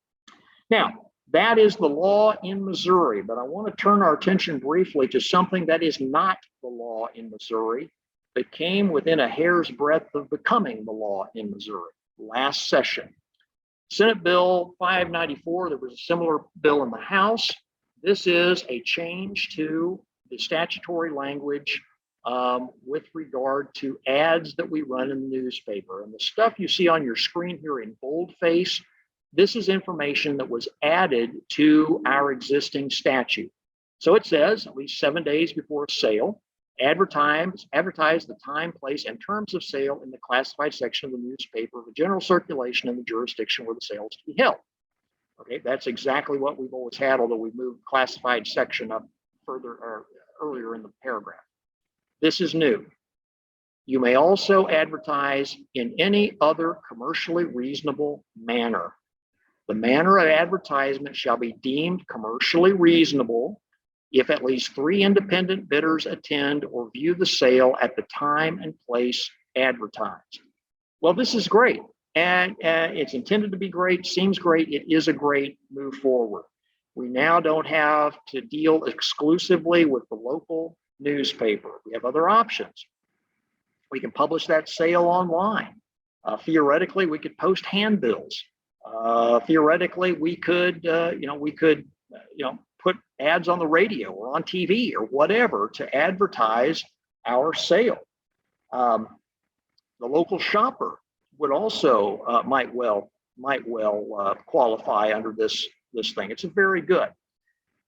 Now, that is the law in Missouri, but I want to turn our attention briefly to something that is not the law in Missouri, that came within a hair's breadth of becoming the law in Missouri last session. Senate Bill 594, there was a similar bill in the House. This is a change to the statutory language with regard to ads that we run in the newspaper. And the stuff you see on your screen here in boldface, this is information that was added to our existing statute. So it says at least 7 days before a sale, advertise the time, place, and terms of sale in the classified section of the newspaper of general circulation in the jurisdiction where the sale is to be held. Okay, that's exactly what we've always had, although we moved classified section up further or earlier in the paragraph. This is new. You may also advertise in any other commercially reasonable manner. The manner of advertisement shall be deemed commercially reasonable if at least 3 independent bidders attend or view the sale at the time and place advertised. Well, this is great. And it's intended to be great, seems great. It is a great move forward. We now don't have to deal exclusively with the local newspaper. We have other options. We can publish that sale online. Theoretically, we could post handbills. Theoretically, we could, put ads on the radio or on TV or whatever to advertise our sale. The local shopper would also might well qualify under this thing. It's very good.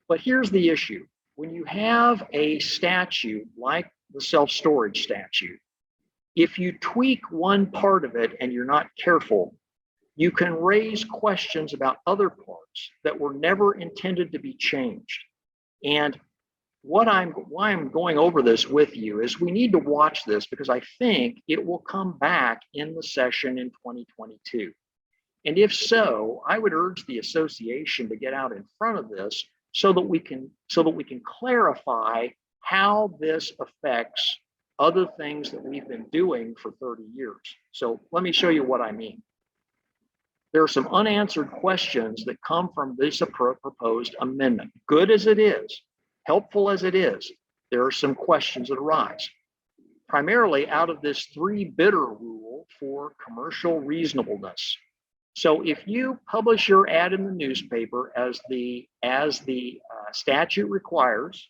But here's the issue. When you have a statute like the self-storage statute, if you tweak one part of it and you're not careful, you can raise questions about other parts that were never intended to be changed. And why I'm going over this with you is we need to watch this because I think it will come back in the session in 2022. And if so, I would urge the association to get out in front of this so that we can clarify how this affects other things that we've been doing for 30 years. So let me show you what I mean. There are some unanswered questions that come from this proposed amendment. Good as it is, helpful as it is, there are some questions that arise. Primarily out of this 3-bidder rule for commercial reasonableness. So if you publish your ad in the newspaper as the statute requires,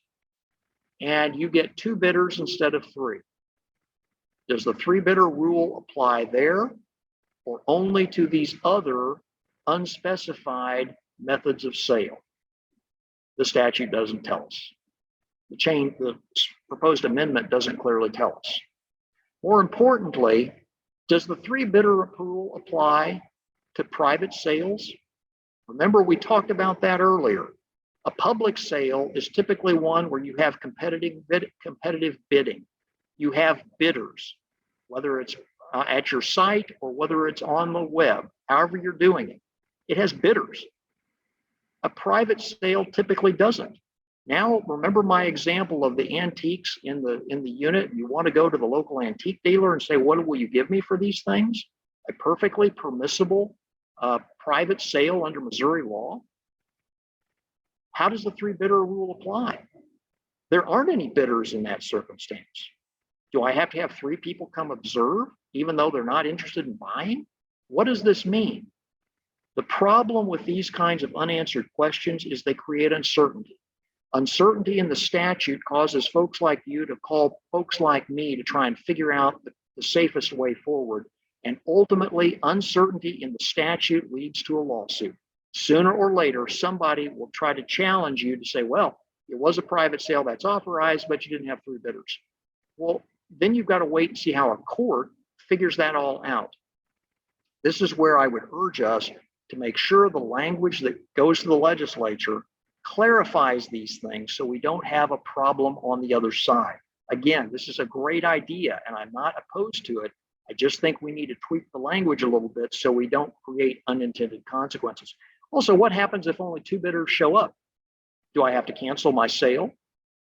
and you get 2 bidders instead of 3, does the 3-bidder rule apply there? Or only to these other unspecified methods of sale? The statute doesn't tell us. The proposed amendment doesn't clearly tell us. More importantly, does the 3-bidder rule apply to private sales? Remember, we talked about that earlier. A public sale is typically one where you have competitive bidding. You have bidders, whether it's at your site or whether it's on the web, however you're doing it, it has bidders. A private sale typically doesn't. Now, remember my example of the antiques in the unit. You want to go to the local antique dealer and say, what will you give me for these things? A perfectly permissible private sale under Missouri law. How does the 3-bidder rule apply? There aren't any bidders in that circumstance. Do I have to have 3 people come observe, even though they're not interested in buying? What does this mean? The problem with these kinds of unanswered questions is they create uncertainty. Uncertainty in the statute causes folks like you to call folks like me to try and figure out the safest way forward. And ultimately, uncertainty in the statute leads to a lawsuit. Sooner or later, somebody will try to challenge you to say, well, it was a private sale that's authorized, but you didn't have 3 bidders. Well, then you've got to wait and see how a court figures that all out. This is where I would urge us to make sure the language that goes to the legislature clarifies these things so we don't have a problem on the other side. Again, this is a great idea and I'm not opposed to it. I just think we need to tweak the language a little bit so we don't create unintended consequences. Also, what happens if only 2 bidders show up? Do I have to cancel my sale?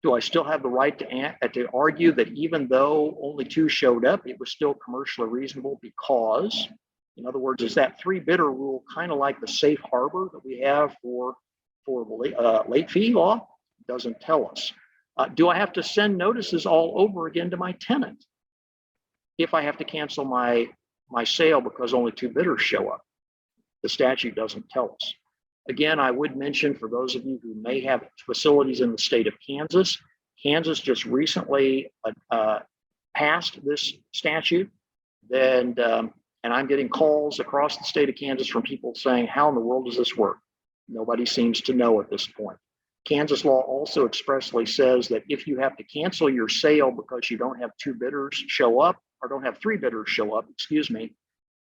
Do I still have the right to argue that even though only 2 showed up, it was still commercially reasonable because, in other words, is that 3 bidder rule kind of like the safe harbor that we have for late fee law? It doesn't tell us. Do I have to send notices all over again to my tenant if I have to cancel my sale because only 2 bidders show up? The statute doesn't tell us. Again, I would mention for those of you who may have facilities in the state of Kansas, Kansas just recently passed this statute. And I'm getting calls across the state of Kansas from people saying, how in the world does this work? Nobody seems to know at this point. Kansas law also expressly says that if you have to cancel your sale because you don't have 2 bidders show up, or don't have 3 bidders show up, excuse me,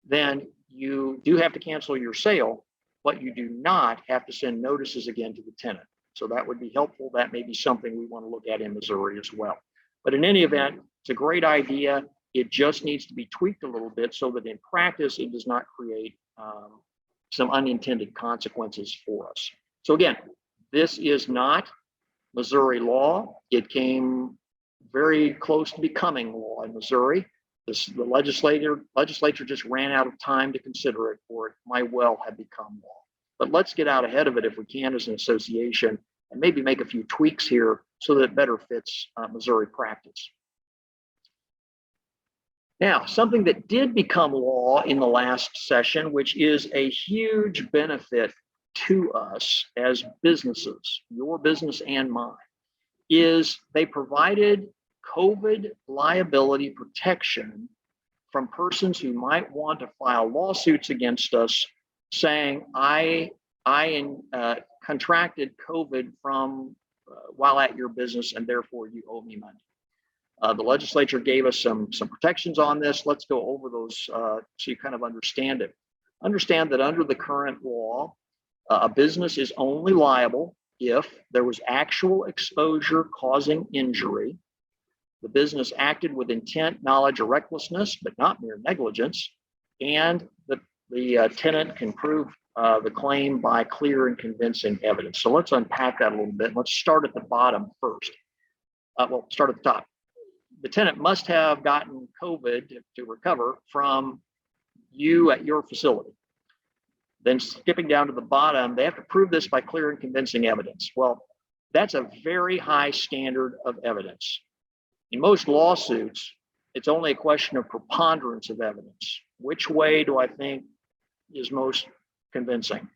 then you do have to cancel your sale, but you do not have to send notices again to the tenant. So that would be helpful. That may be something we want to look at in Missouri as well. But in any event, it's a great idea. It just needs to be tweaked a little bit so that in practice, it does not create some unintended consequences for us. So again, this is not Missouri law. It came very close to becoming law in Missouri. The legislature just ran out of time to consider it, or it might well have become law. But let's get out ahead of it if we can as an association and maybe make a few tweaks here so that it better fits Missouri practice. Now, something that did become law in the last session, which is a huge benefit to us as businesses, your business and mine, is they provided COVID liability protection from persons who might want to file lawsuits against us saying, I contracted COVID from while at your business and therefore you owe me money. The legislature gave us some protections on this. Let's go over those so you kind of understand it. Understand that under the current law, a business is only liable if there was actual exposure causing injury, the business acted with intent, knowledge, or recklessness, but not mere negligence, and the tenant can prove the claim by clear and convincing evidence. So let's unpack that a little bit. Let's start at the bottom first. Well, start at the top. The tenant must have gotten COVID to recover from you at your facility. Then skipping down to the bottom, they have to prove this by clear and convincing evidence. Well, that's a very high standard of evidence. In most lawsuits, it's only a question of preponderance of evidence. Which way do I think is most convincing?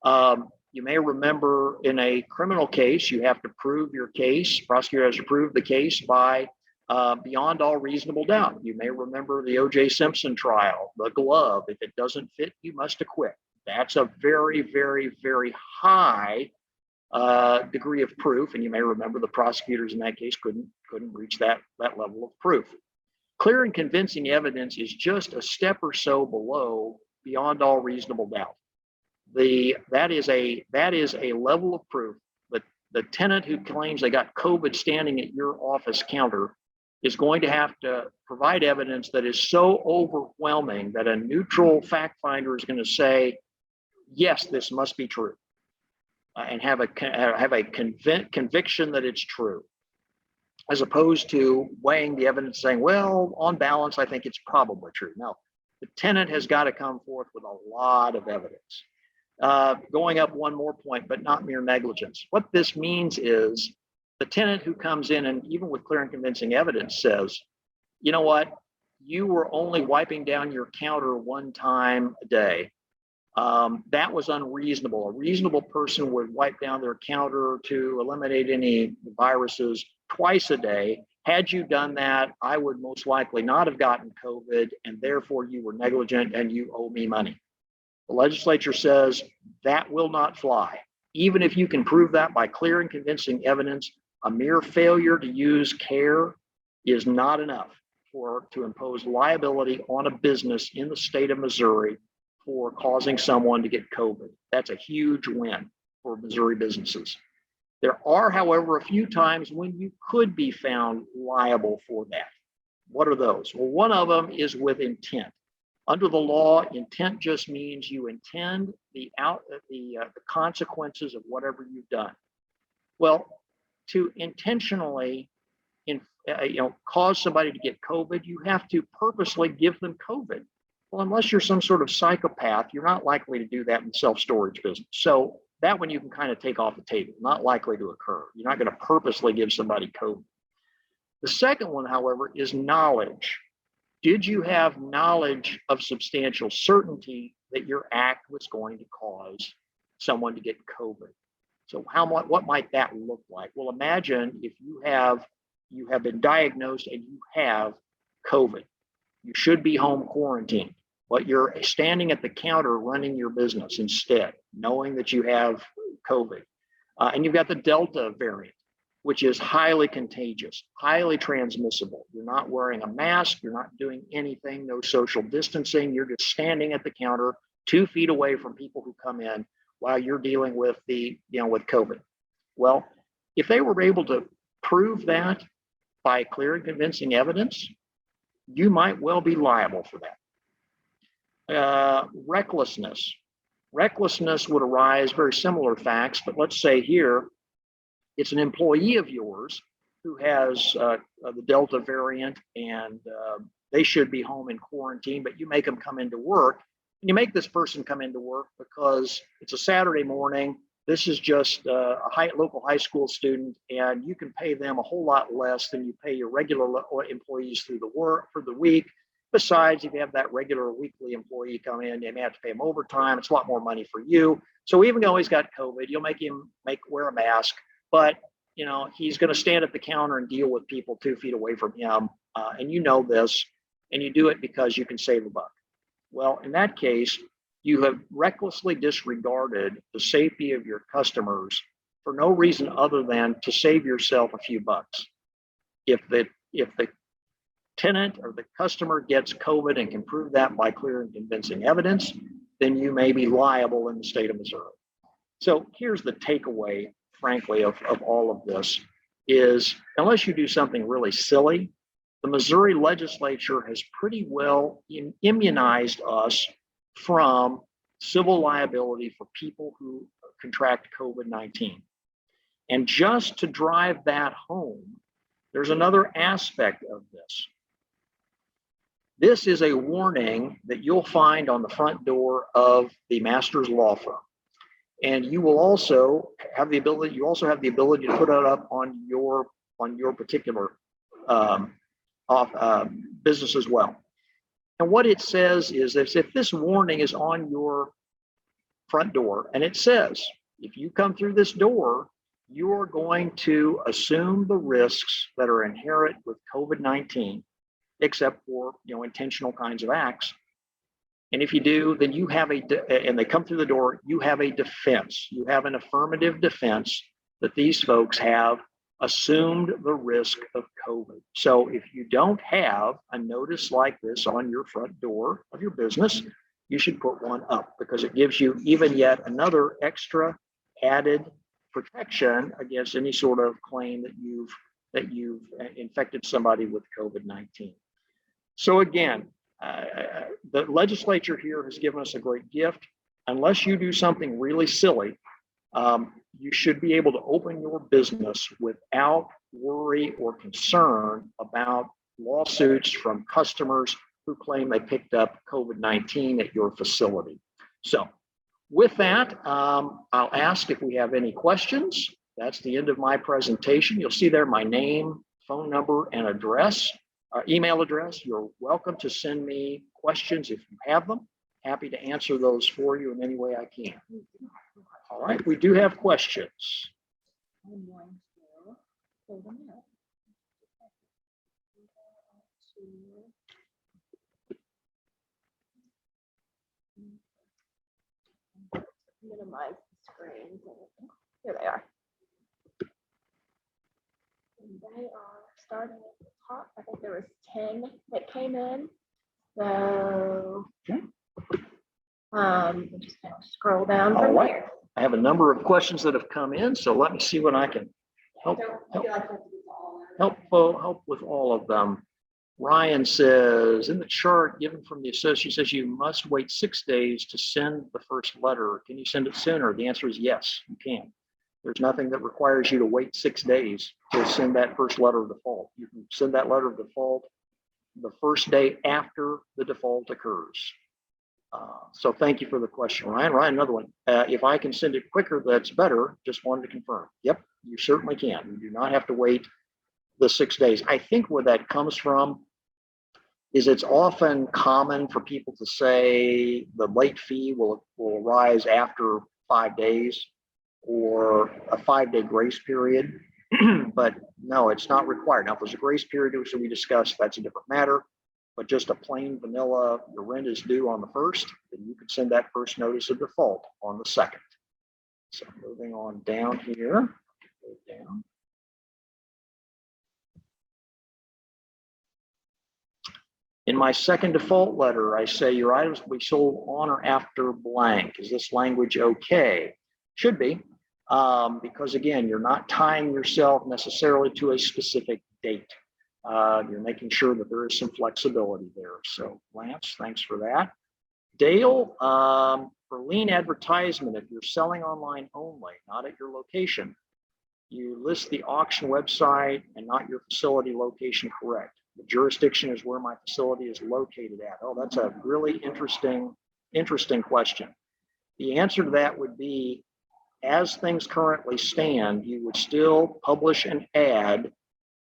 You may remember in a criminal case, you have to prove your case. Prosecutor has to prove the case by beyond all reasonable doubt. You may remember the O.J. Simpson trial, the glove. If it doesn't fit, you must acquit. That's a very, very, very high degree of proof, and you may remember the prosecutors in that case couldn't reach that level of proof. Clear and convincing evidence is just a step or so below beyond all reasonable doubt. That is a level of proof that the tenant who claims they got COVID standing at your office counter is going to have to provide evidence that is so overwhelming that a neutral fact finder is going to say, yes, this must be true. And have a conviction that it's true, as opposed to weighing the evidence saying, well, on balance, I think it's probably true. No, the tenant has got to come forth with a lot of evidence. Going up one more point, but not mere negligence. What this means is the tenant who comes in and even with clear and convincing evidence says, you know what, you were only wiping down your counter 1 time a day. That was unreasonable. A reasonable person would wipe down their counter to eliminate any viruses twice a day. Had you done that, I would most likely not have gotten COVID, and therefore you were negligent and you owe me money. The legislature says that will not fly. Even if you can prove that by clear and convincing evidence, a mere failure to use care is not enough to impose liability on a business in the state of Missouri for causing someone to get COVID. That's a huge win for Missouri businesses. There are, however, a few times when you could be found liable for that. What are those? Well, one of them is with intent. Under the law, intent just means you intend the consequences of whatever you've done. Well, to intentionally cause somebody to get COVID, you have to purposely give them COVID. Well, unless you're some sort of psychopath, you're not likely to do that in the self-storage business. So that one you can kind of take off the table, not likely to occur. You're not going to purposely give somebody COVID. The second one, however, is knowledge. Did you have knowledge of substantial certainty that your act was going to cause someone to get COVID? So what might that look like? Well, imagine if you have been diagnosed and you have COVID. You should be home quarantined, but you're standing at the counter running your business instead, knowing that you have COVID. And you've got the Delta variant, which is highly contagious, highly transmissible. You're not wearing a mask, you're not doing anything, no social distancing. You're just standing at the counter 2 feet away from people who come in while you're dealing with with COVID. Well, if they were able to prove that by clear and convincing evidence, you might well be liable for that. Recklessness. Recklessness would arise, very similar facts, but let's say here, it's an employee of yours who has the Delta variant and they should be home in quarantine, but you make them come into work. And you make this person come into work because it's a Saturday morning. This is just a local high school student, and you can pay them a whole lot less than you pay your regular employees for the week. Besides, if you have that regular weekly employee come in, you may have to pay him overtime. It's a lot more money for you. So even though he's got COVID, you'll make him wear a mask, but he's going to stand at the counter and deal with people 2 feet away from him. And you know this, and you do it because you can save a buck. Well, in that case, you have recklessly disregarded the safety of your customers for no reason other than to save yourself a few bucks. If the tenant or the customer gets COVID and can prove that by clear and convincing evidence, then you may be liable in the state of Missouri. So here's the takeaway, frankly, of all of this is unless you do something really silly, the Missouri legislature has pretty well immunized us from civil liability for people who contract COVID-19. And just to drive that home, there's another aspect of this. This is a warning that you'll find on the front door of the master's law firm. And you will also have the ability, to put it up on your particular business as well. And what it says is that if this warning is on your front door, and it says, if you come through this door, you are going to assume the risks that are inherent with COVID-19, except for intentional kinds of acts. And if you do, then you have and they come through the door, you have a defense. You have an affirmative defense that these folks have assumed the risk of COVID. So if you don't have a notice like this on your front door of your business, you should put one up because it gives you even yet another extra added protection against any sort of claim that you've infected somebody with COVID-19. So again, the legislature here has given us a great gift. Unless you do something really silly, you should be able to open your business without worry or concern about lawsuits from customers who claim they picked up COVID-19 at your facility. So with that, I'll ask if we have any questions. That's the end of my presentation. You'll see there my name, phone number, and address, email address. You're welcome to send me questions if you have them. Happy to answer those for you in any way I can. All right, we do have questions. I'm going to pull them up. Minimize the screen. Here they are. And they are starting at the top. I think there was 10 that came in. So Okay. We'll just kind of scroll down All from right. there. I have a number of questions that have come in, so let me see what I can help with all of them. Ryan says, in the chart given from the associate says you must wait 6 days to send the first letter. Can you send it sooner? The answer is yes, you can. There's nothing that requires you to wait 6 days to send that first letter of default. You can send that letter of default the first day after the default occurs. So thank you for the question, Ryan. Ryan, another one. If I can send it quicker, that's better. Just wanted to confirm. Yep, you certainly can. You do not have to wait the 6 days. I think where that comes from is it's often common for people to say the late fee will arise after 5 days or a 5-day grace period. But no, it's not required. Now, if there's a grace period, which we discussed, that's a different matter. But just a plain vanilla, the rent is due on the 1st, then you can send that first notice of default on the 2nd. So moving on down here, go down. In my second default letter, I say your items will be sold on or after blank. Is this language okay? Should be, because again, you're not tying yourself necessarily to a specific date. You're making sure that there is some flexibility there. So Lance, thanks for that. Dale, for lien advertisement, if you're selling online only, not at your location, you list the auction website and not your facility location correct. The jurisdiction is where my facility is located at. Oh, that's a really interesting question. The answer to that would be, as things currently stand, you would still publish an ad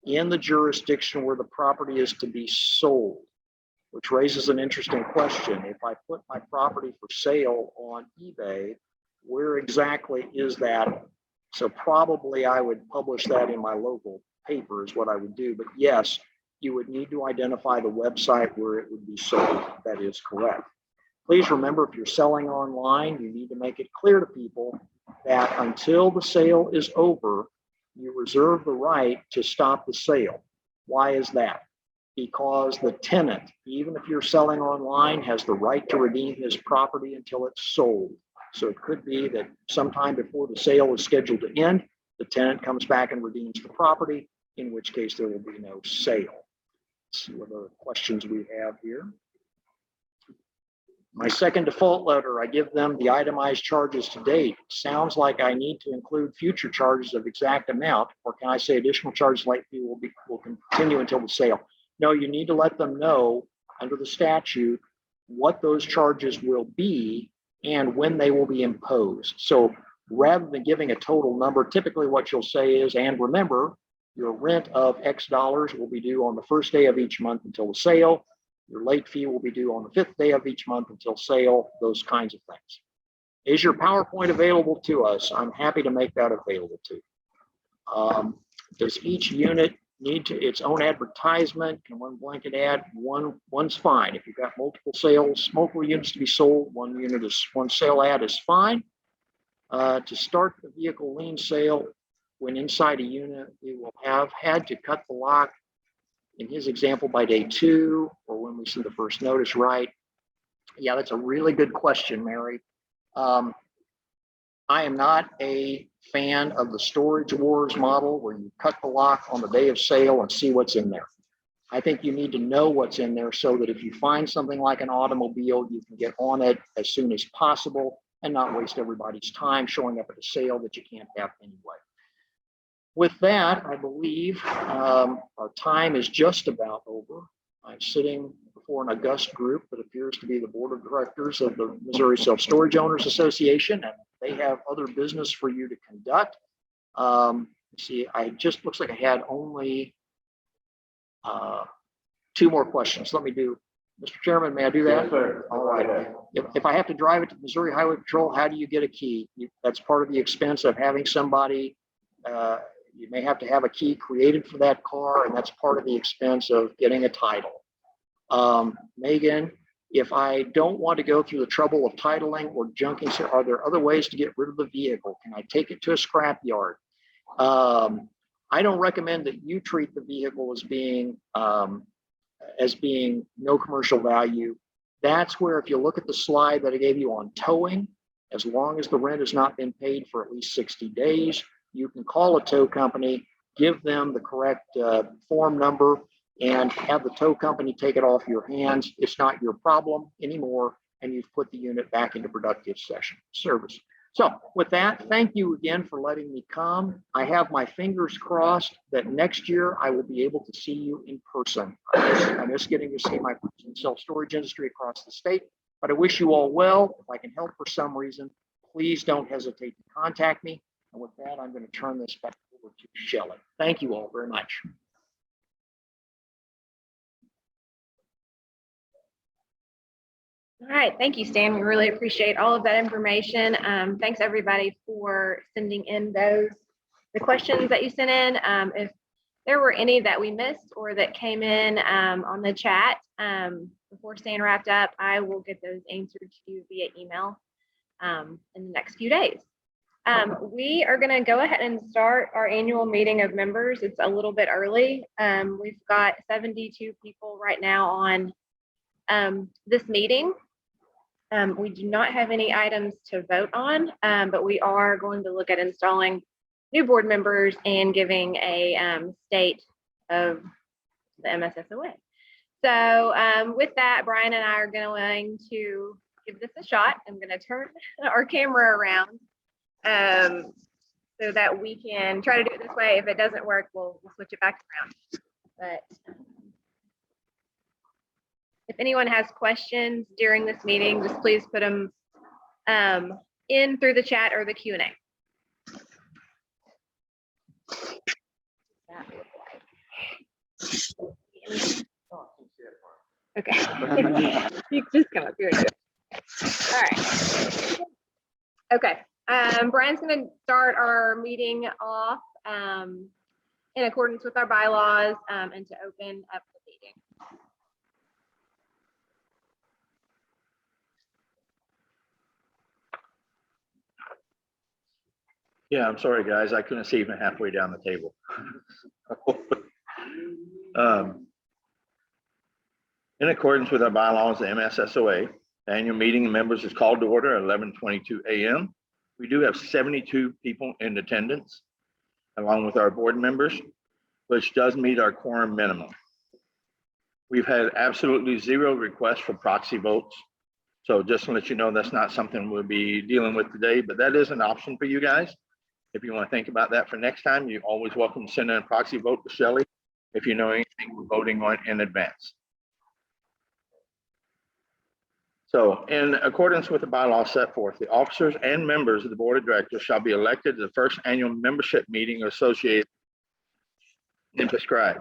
in the jurisdiction where the property is to be sold, which raises an interesting question. If I put my property for sale on eBay, where exactly is that? So probably I would publish that in my local paper is what I would do. But yes, you would need to identify the website where it would be sold. That is correct. Please remember, if you're selling online, you need to make it clear to people that until the sale is over, you reserve the right to stop the sale. Why is that? Because the tenant, even if you're selling online, has the right to redeem his property until it's sold. So it could be that sometime before the sale is scheduled to end, the tenant comes back and redeems the property, in which case there will be no sale. Let's see what other questions we have here. My second default letter, I give them the itemized charges to date. Sounds like I need to include future charges of exact amount, or can I say additional charges late fee will continue until the sale? No, you need to let them know under the statute what those charges will be and when they will be imposed. So rather than giving a total number, typically what you'll say is, and remember, your rent of X dollars will be due on the first day of each month until the sale. Your late fee will be due on the 5th day of each month until sale, those kinds of things. Is your PowerPoint available to us? I'm happy to make that available to you. Does each unit need its own advertisement? Can one blanket ad? One's fine. If you've got multiple sales, multiple units to be sold, one sale ad is fine. To start the vehicle lien sale, when inside a unit, we will have had to cut the lock, in his example, by day 2, or when we see the first notice, right? Yeah, that's a really good question, Mary. I am not a fan of the storage wars model where you cut the lock on the day of sale and see what's in there. I think you need to know what's in there so that if you find something like an automobile, you can get on it as soon as possible and not waste everybody's time showing up at a sale that you can't have anyway. With that, I believe our time is just about over. I'm sitting before an august group that appears to be the board of directors of the Missouri Self-Storage Owners Association, and they have other business for you to conduct. See, looks like I had only 2 more questions. Let me do, Mr. Chairman, may I do that? Yes, sir. All right. If I have to drive it to Missouri Highway Patrol, how do you get a key? That's part of the expense of having somebody. You may have to have a key created for that car, and that's part of the expense of getting a title. Megan, if I don't want to go through the trouble of titling or junking, are there other ways to get rid of the vehicle? Can I take it to a scrap yard? I don't recommend that you treat the vehicle as being no commercial value. That's where, if you look at the slide that I gave you on towing, as long as the rent has not been paid for at least 60 days, you can call a tow company, give them the correct form number, and have the tow company take it off your hands. It's not your problem anymore, and you've put the unit back into productive service. So with that, thank you again for letting me come. I have my fingers crossed that next year I will be able to see you in person. I miss getting to see my friends in the self-storage industry across the state, but I wish you all well. If I can help for some reason, please don't hesitate to contact me. And with that, I'm going to turn this back over to Shelley. Thank you all very much. All right, thank you, Stan. We really appreciate all of that information. Thanks everybody for sending in the questions that you sent in. If there were any that we missed or that came in on the chat before Stan wrapped up, I will get those answered to you via email in the next few days. We are going to go ahead and start our annual meeting of members. It's a little bit early. We've got 72 people right now on this meeting. We do not have any items to vote on, but we are going to look at installing new board members and giving a state of the MSSOA. So with that, Brian and I are going to give this a shot. I'm going to turn our camera around so that we can try to do it this way. If it doesn't work, we'll switch it back around. But if anyone has questions during this meeting, just please put them in through the chat or the Q&A. Okay. You just come up here. All right. Okay. Brian's going to start our meeting off in accordance with our bylaws and to open up the meeting. Yeah, I'm sorry, guys. I couldn't see even halfway down the table. In accordance with our bylaws, the MSSOA, the annual meeting of members is called to order at 11:22 a.m. We do have 72 people in attendance, along with our board members, which does meet our quorum minimum. We've had absolutely zero requests for proxy votes. So just to let you know, that's not something we'll be dealing with today, but that is an option for you guys. If you want to think about that for next time, you're always welcome to send in a proxy vote to Shelley if you know anything we're voting on in advance. So in accordance with the bylaws set forth, the officers and members of the board of directors shall be elected to the first annual membership meeting associated and prescribed.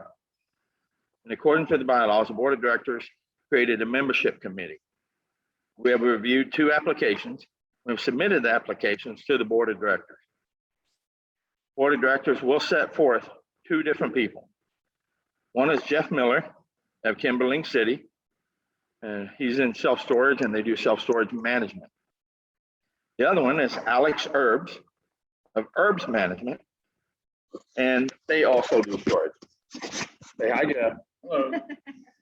In accordance with the bylaws, the board of directors created a membership committee. We have reviewed 2 applications. We've submitted the applications to the board of directors. Board of directors will set forth 2 different people. One is Jeff Miller of Kimberling City. He's in self-storage and they do self-storage management. The other one is Alex Herbs of Herbs Management, and they also do storage. Say hi, Jeff. Hello.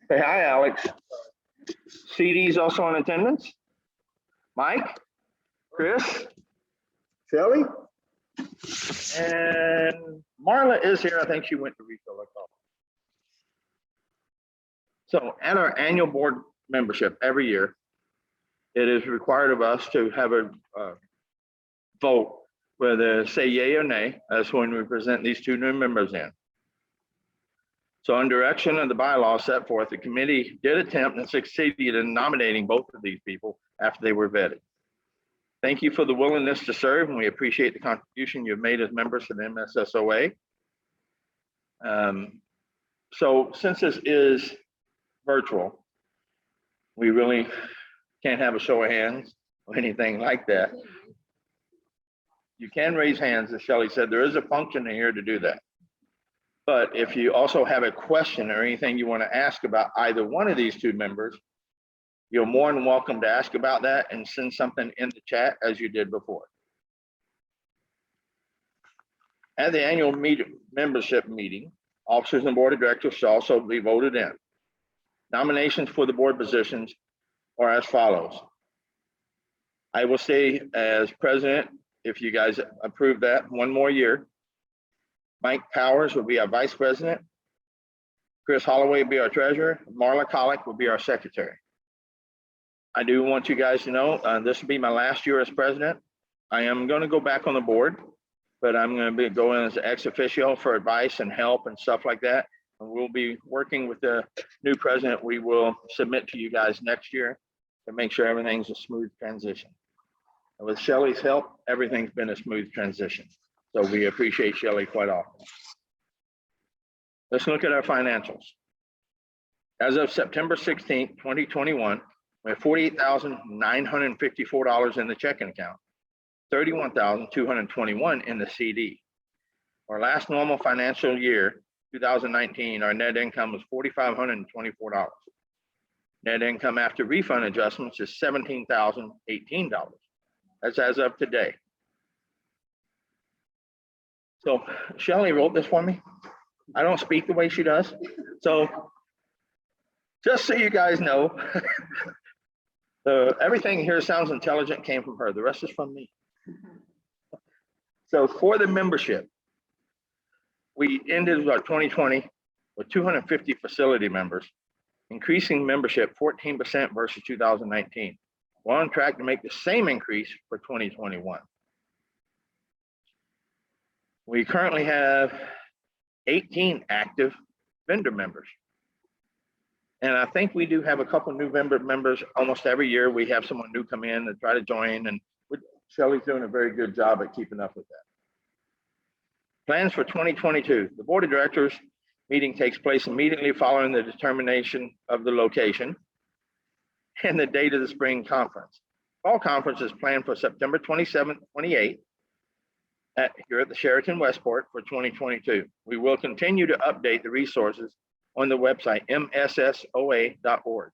Say hi, Alex. CD's also in attendance. Mike, Chris, Shelley, and Marla is here. I think she went to refill her coffee. So at our annual board membership every year, it is required of us to have a vote, whether say yay or nay. That's when we present these 2 new members in. So on direction of the bylaws set forth, the committee did attempt and succeeded in nominating both of these people after they were vetted. Thank you for the willingness to serve, and we appreciate the contribution you've made as members of the MSSOA. So since this is virtual, we really can't have a show of hands or anything like that. You can raise hands, as Shelley said. There is a function in here to do that. But if you also have a question or anything you want to ask about either one of these 2 members, you're more than welcome to ask about that and send something in the chat as you did before. At the annual membership meeting, officers and board of directors shall also be voted in. Nominations for the board positions are as follows. I will stay as president if you guys approve that 1 more year. Mike Powers will be our vice president. Chris Holloway will be our treasurer. Marla Colick will be our secretary. I do want you guys to know this will be my last year as president. I am going to go back on the board, but I'm going to be going as ex officio for advice and help and stuff like that. And we'll be working with the new president. We will submit to you guys next year to make sure everything's a smooth transition. And with Shelley's help, everything's been a smooth transition. So we appreciate Shelley quite often. Let's look at our financials. As of September 16th, 2021, we have $48,954 in the checking account, $31,221 in the CD. Our last normal financial year, 2019, our net income was $4,524. Net income after refund adjustments is $17,018. That's as of today. So Shelley wrote this for me. I don't speak the way she does. So just so you guys know, everything here sounds intelligent came from her. The rest is from me. So for the membership, we ended our 2020 with 250 facility members, increasing membership 14% versus 2019. We're on track to make the same increase for 2021. We currently have 18 active vendor members. And I think we do have a couple new members almost every year. We have someone new come in and try to join, and Shelley's doing a very good job at keeping up with that. Plans for 2022. The board of directors meeting takes place immediately following the determination of the location and the date of the spring conference. Fall conference is planned for September 27th, 28th here at the Sheraton Westport for 2022. We will continue to update the resources on the website, MSSOA.org.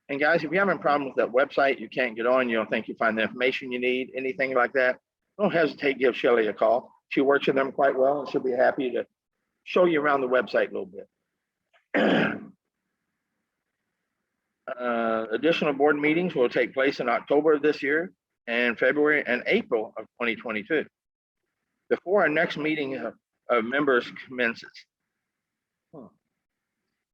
And guys, if you're having a problem with that website, you can't get on, you don't think you find the information you need, anything like that, don't hesitate to give Shelley a call. She works with them quite well, and she'll be happy to show you around the website a little bit. Additional board meetings will take place in October of this year and February and April of 2022. Before our next meeting of members commences,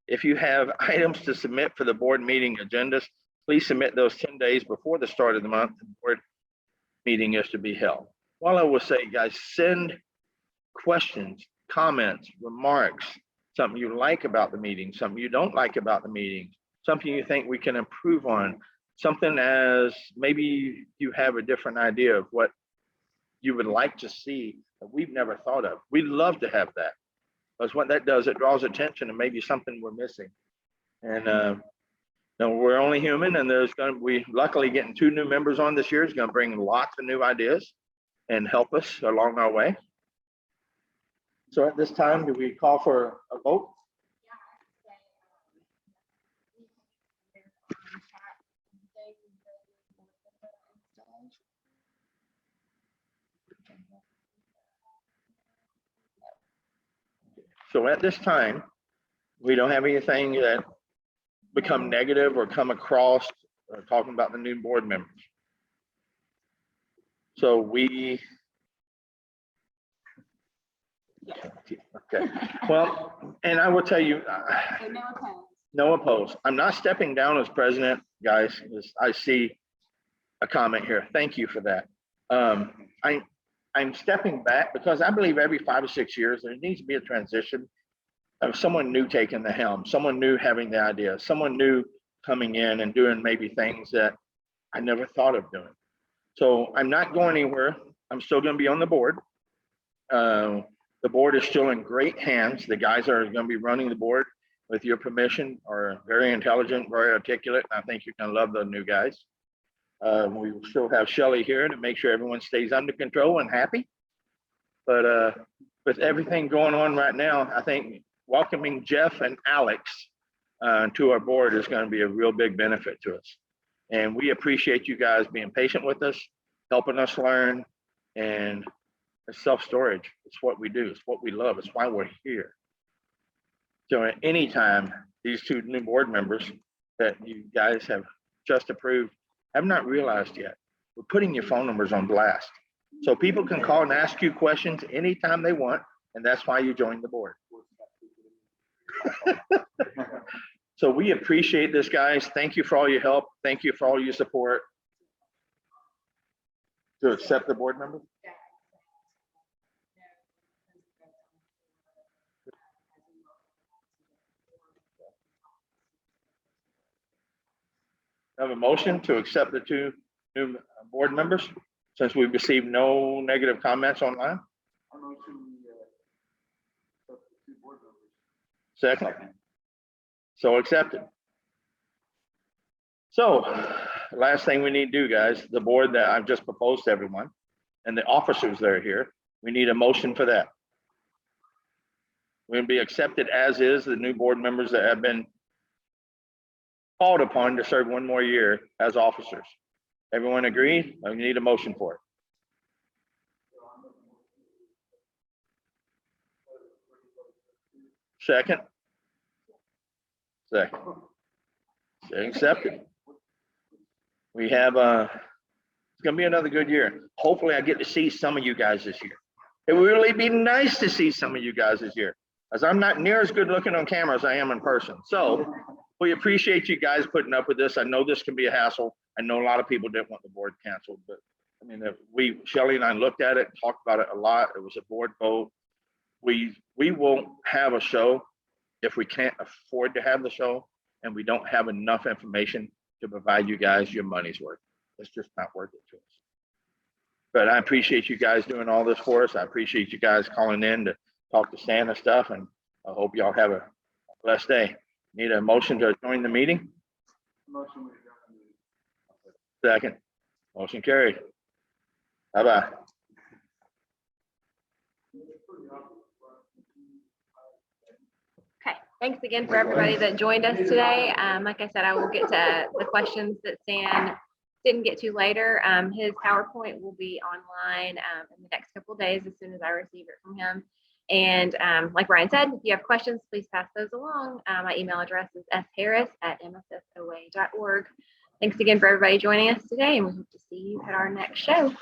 if you have items to submit for the board meeting agendas, please submit those 10 days before the start of the month the board meeting is to be held. While I will say, guys, send questions, comments, remarks, something you like about the meeting, something you don't like about the meeting, something you think we can improve on, something as maybe you have a different idea of what you would like to see that we've never thought of. We'd love to have that. Because what that does, it draws attention and maybe something we're missing. And no, we're only human, and we luckily getting 2 new members on this year is going to bring lots of new ideas and help us along our way. So at this time, do we call for a vote? So at this time, we don't have anything that become negative or come across talking about the new board members. So we, okay. Well, and I will tell you, no opposed. I'm not stepping down as president, guys. I see a comment here. Thank you for that. I'm stepping back because I believe every 5 or 6 years, there needs to be a transition of someone new taking the helm, someone new having the idea, someone new coming in and doing maybe things that I never thought of doing. So I'm not going anywhere. I'm still going to be on the board. The board is still in great hands. The guys that are going to be running the board, with your permission, are very intelligent, very articulate. I think you're going to love the new guys. We will still have Shelley here to make sure everyone stays under control and happy. But with everything going on right now, I think welcoming Jeff and Alex to our board is going to be a real big benefit to us. And we appreciate you guys being patient with us, helping us learn. And it's self-storage. It's what we do. It's what we love. It's why we're here. So at any time, these 2 new board members that you guys have just approved have not realized yet, we're putting your phone numbers on blast. So people can call and ask you questions anytime they want, and that's why you joined the board. So we appreciate this, guys. Thank you for all your help. Thank you for all your support. To accept the board members? Have a motion to accept the two new board members, since we've received no negative comments online. Second. So accepted. So last thing we need to do, guys, the board that I've just proposed to everyone and the officers that are here, we need a motion for that. We're going to be accepted as is, the new board members that have been called upon to serve one more year as officers. Everyone agree? I need a motion for it. Second. Second. Accepted. We have it's gonna be another good year. Hopefully I get to see some of you guys this year. It would really be nice to see some of you guys this year, as I'm not near as good looking on camera as I am in person. So we appreciate you guys putting up with this. I know this can be a hassle. I know a lot of people didn't want the board canceled, but I mean, Shelley and I looked at it, talked about it a lot. It was a board vote. We won't have a show if we can't afford to have the show and we don't have enough information to provide you guys your money's worth. It's just not worth it to us. But I appreciate you guys doing all this for us. I appreciate you guys calling in to talk to Stan and stuff, and I hope y'all have a blessed day. Need a motion to join the meeting? Motion. Second. Motion carried. Bye-bye. Okay, thanks again for everybody that joined us today. Like I said, I will get to the questions that Stan didn't get to later. His PowerPoint will be online in the next couple of days as soon as I receive it from him. And like Ryan said, if you have questions, please pass those along. My email address is sharris@mssoa.org. Thanks again for everybody joining us today, and we hope to see you at our next show.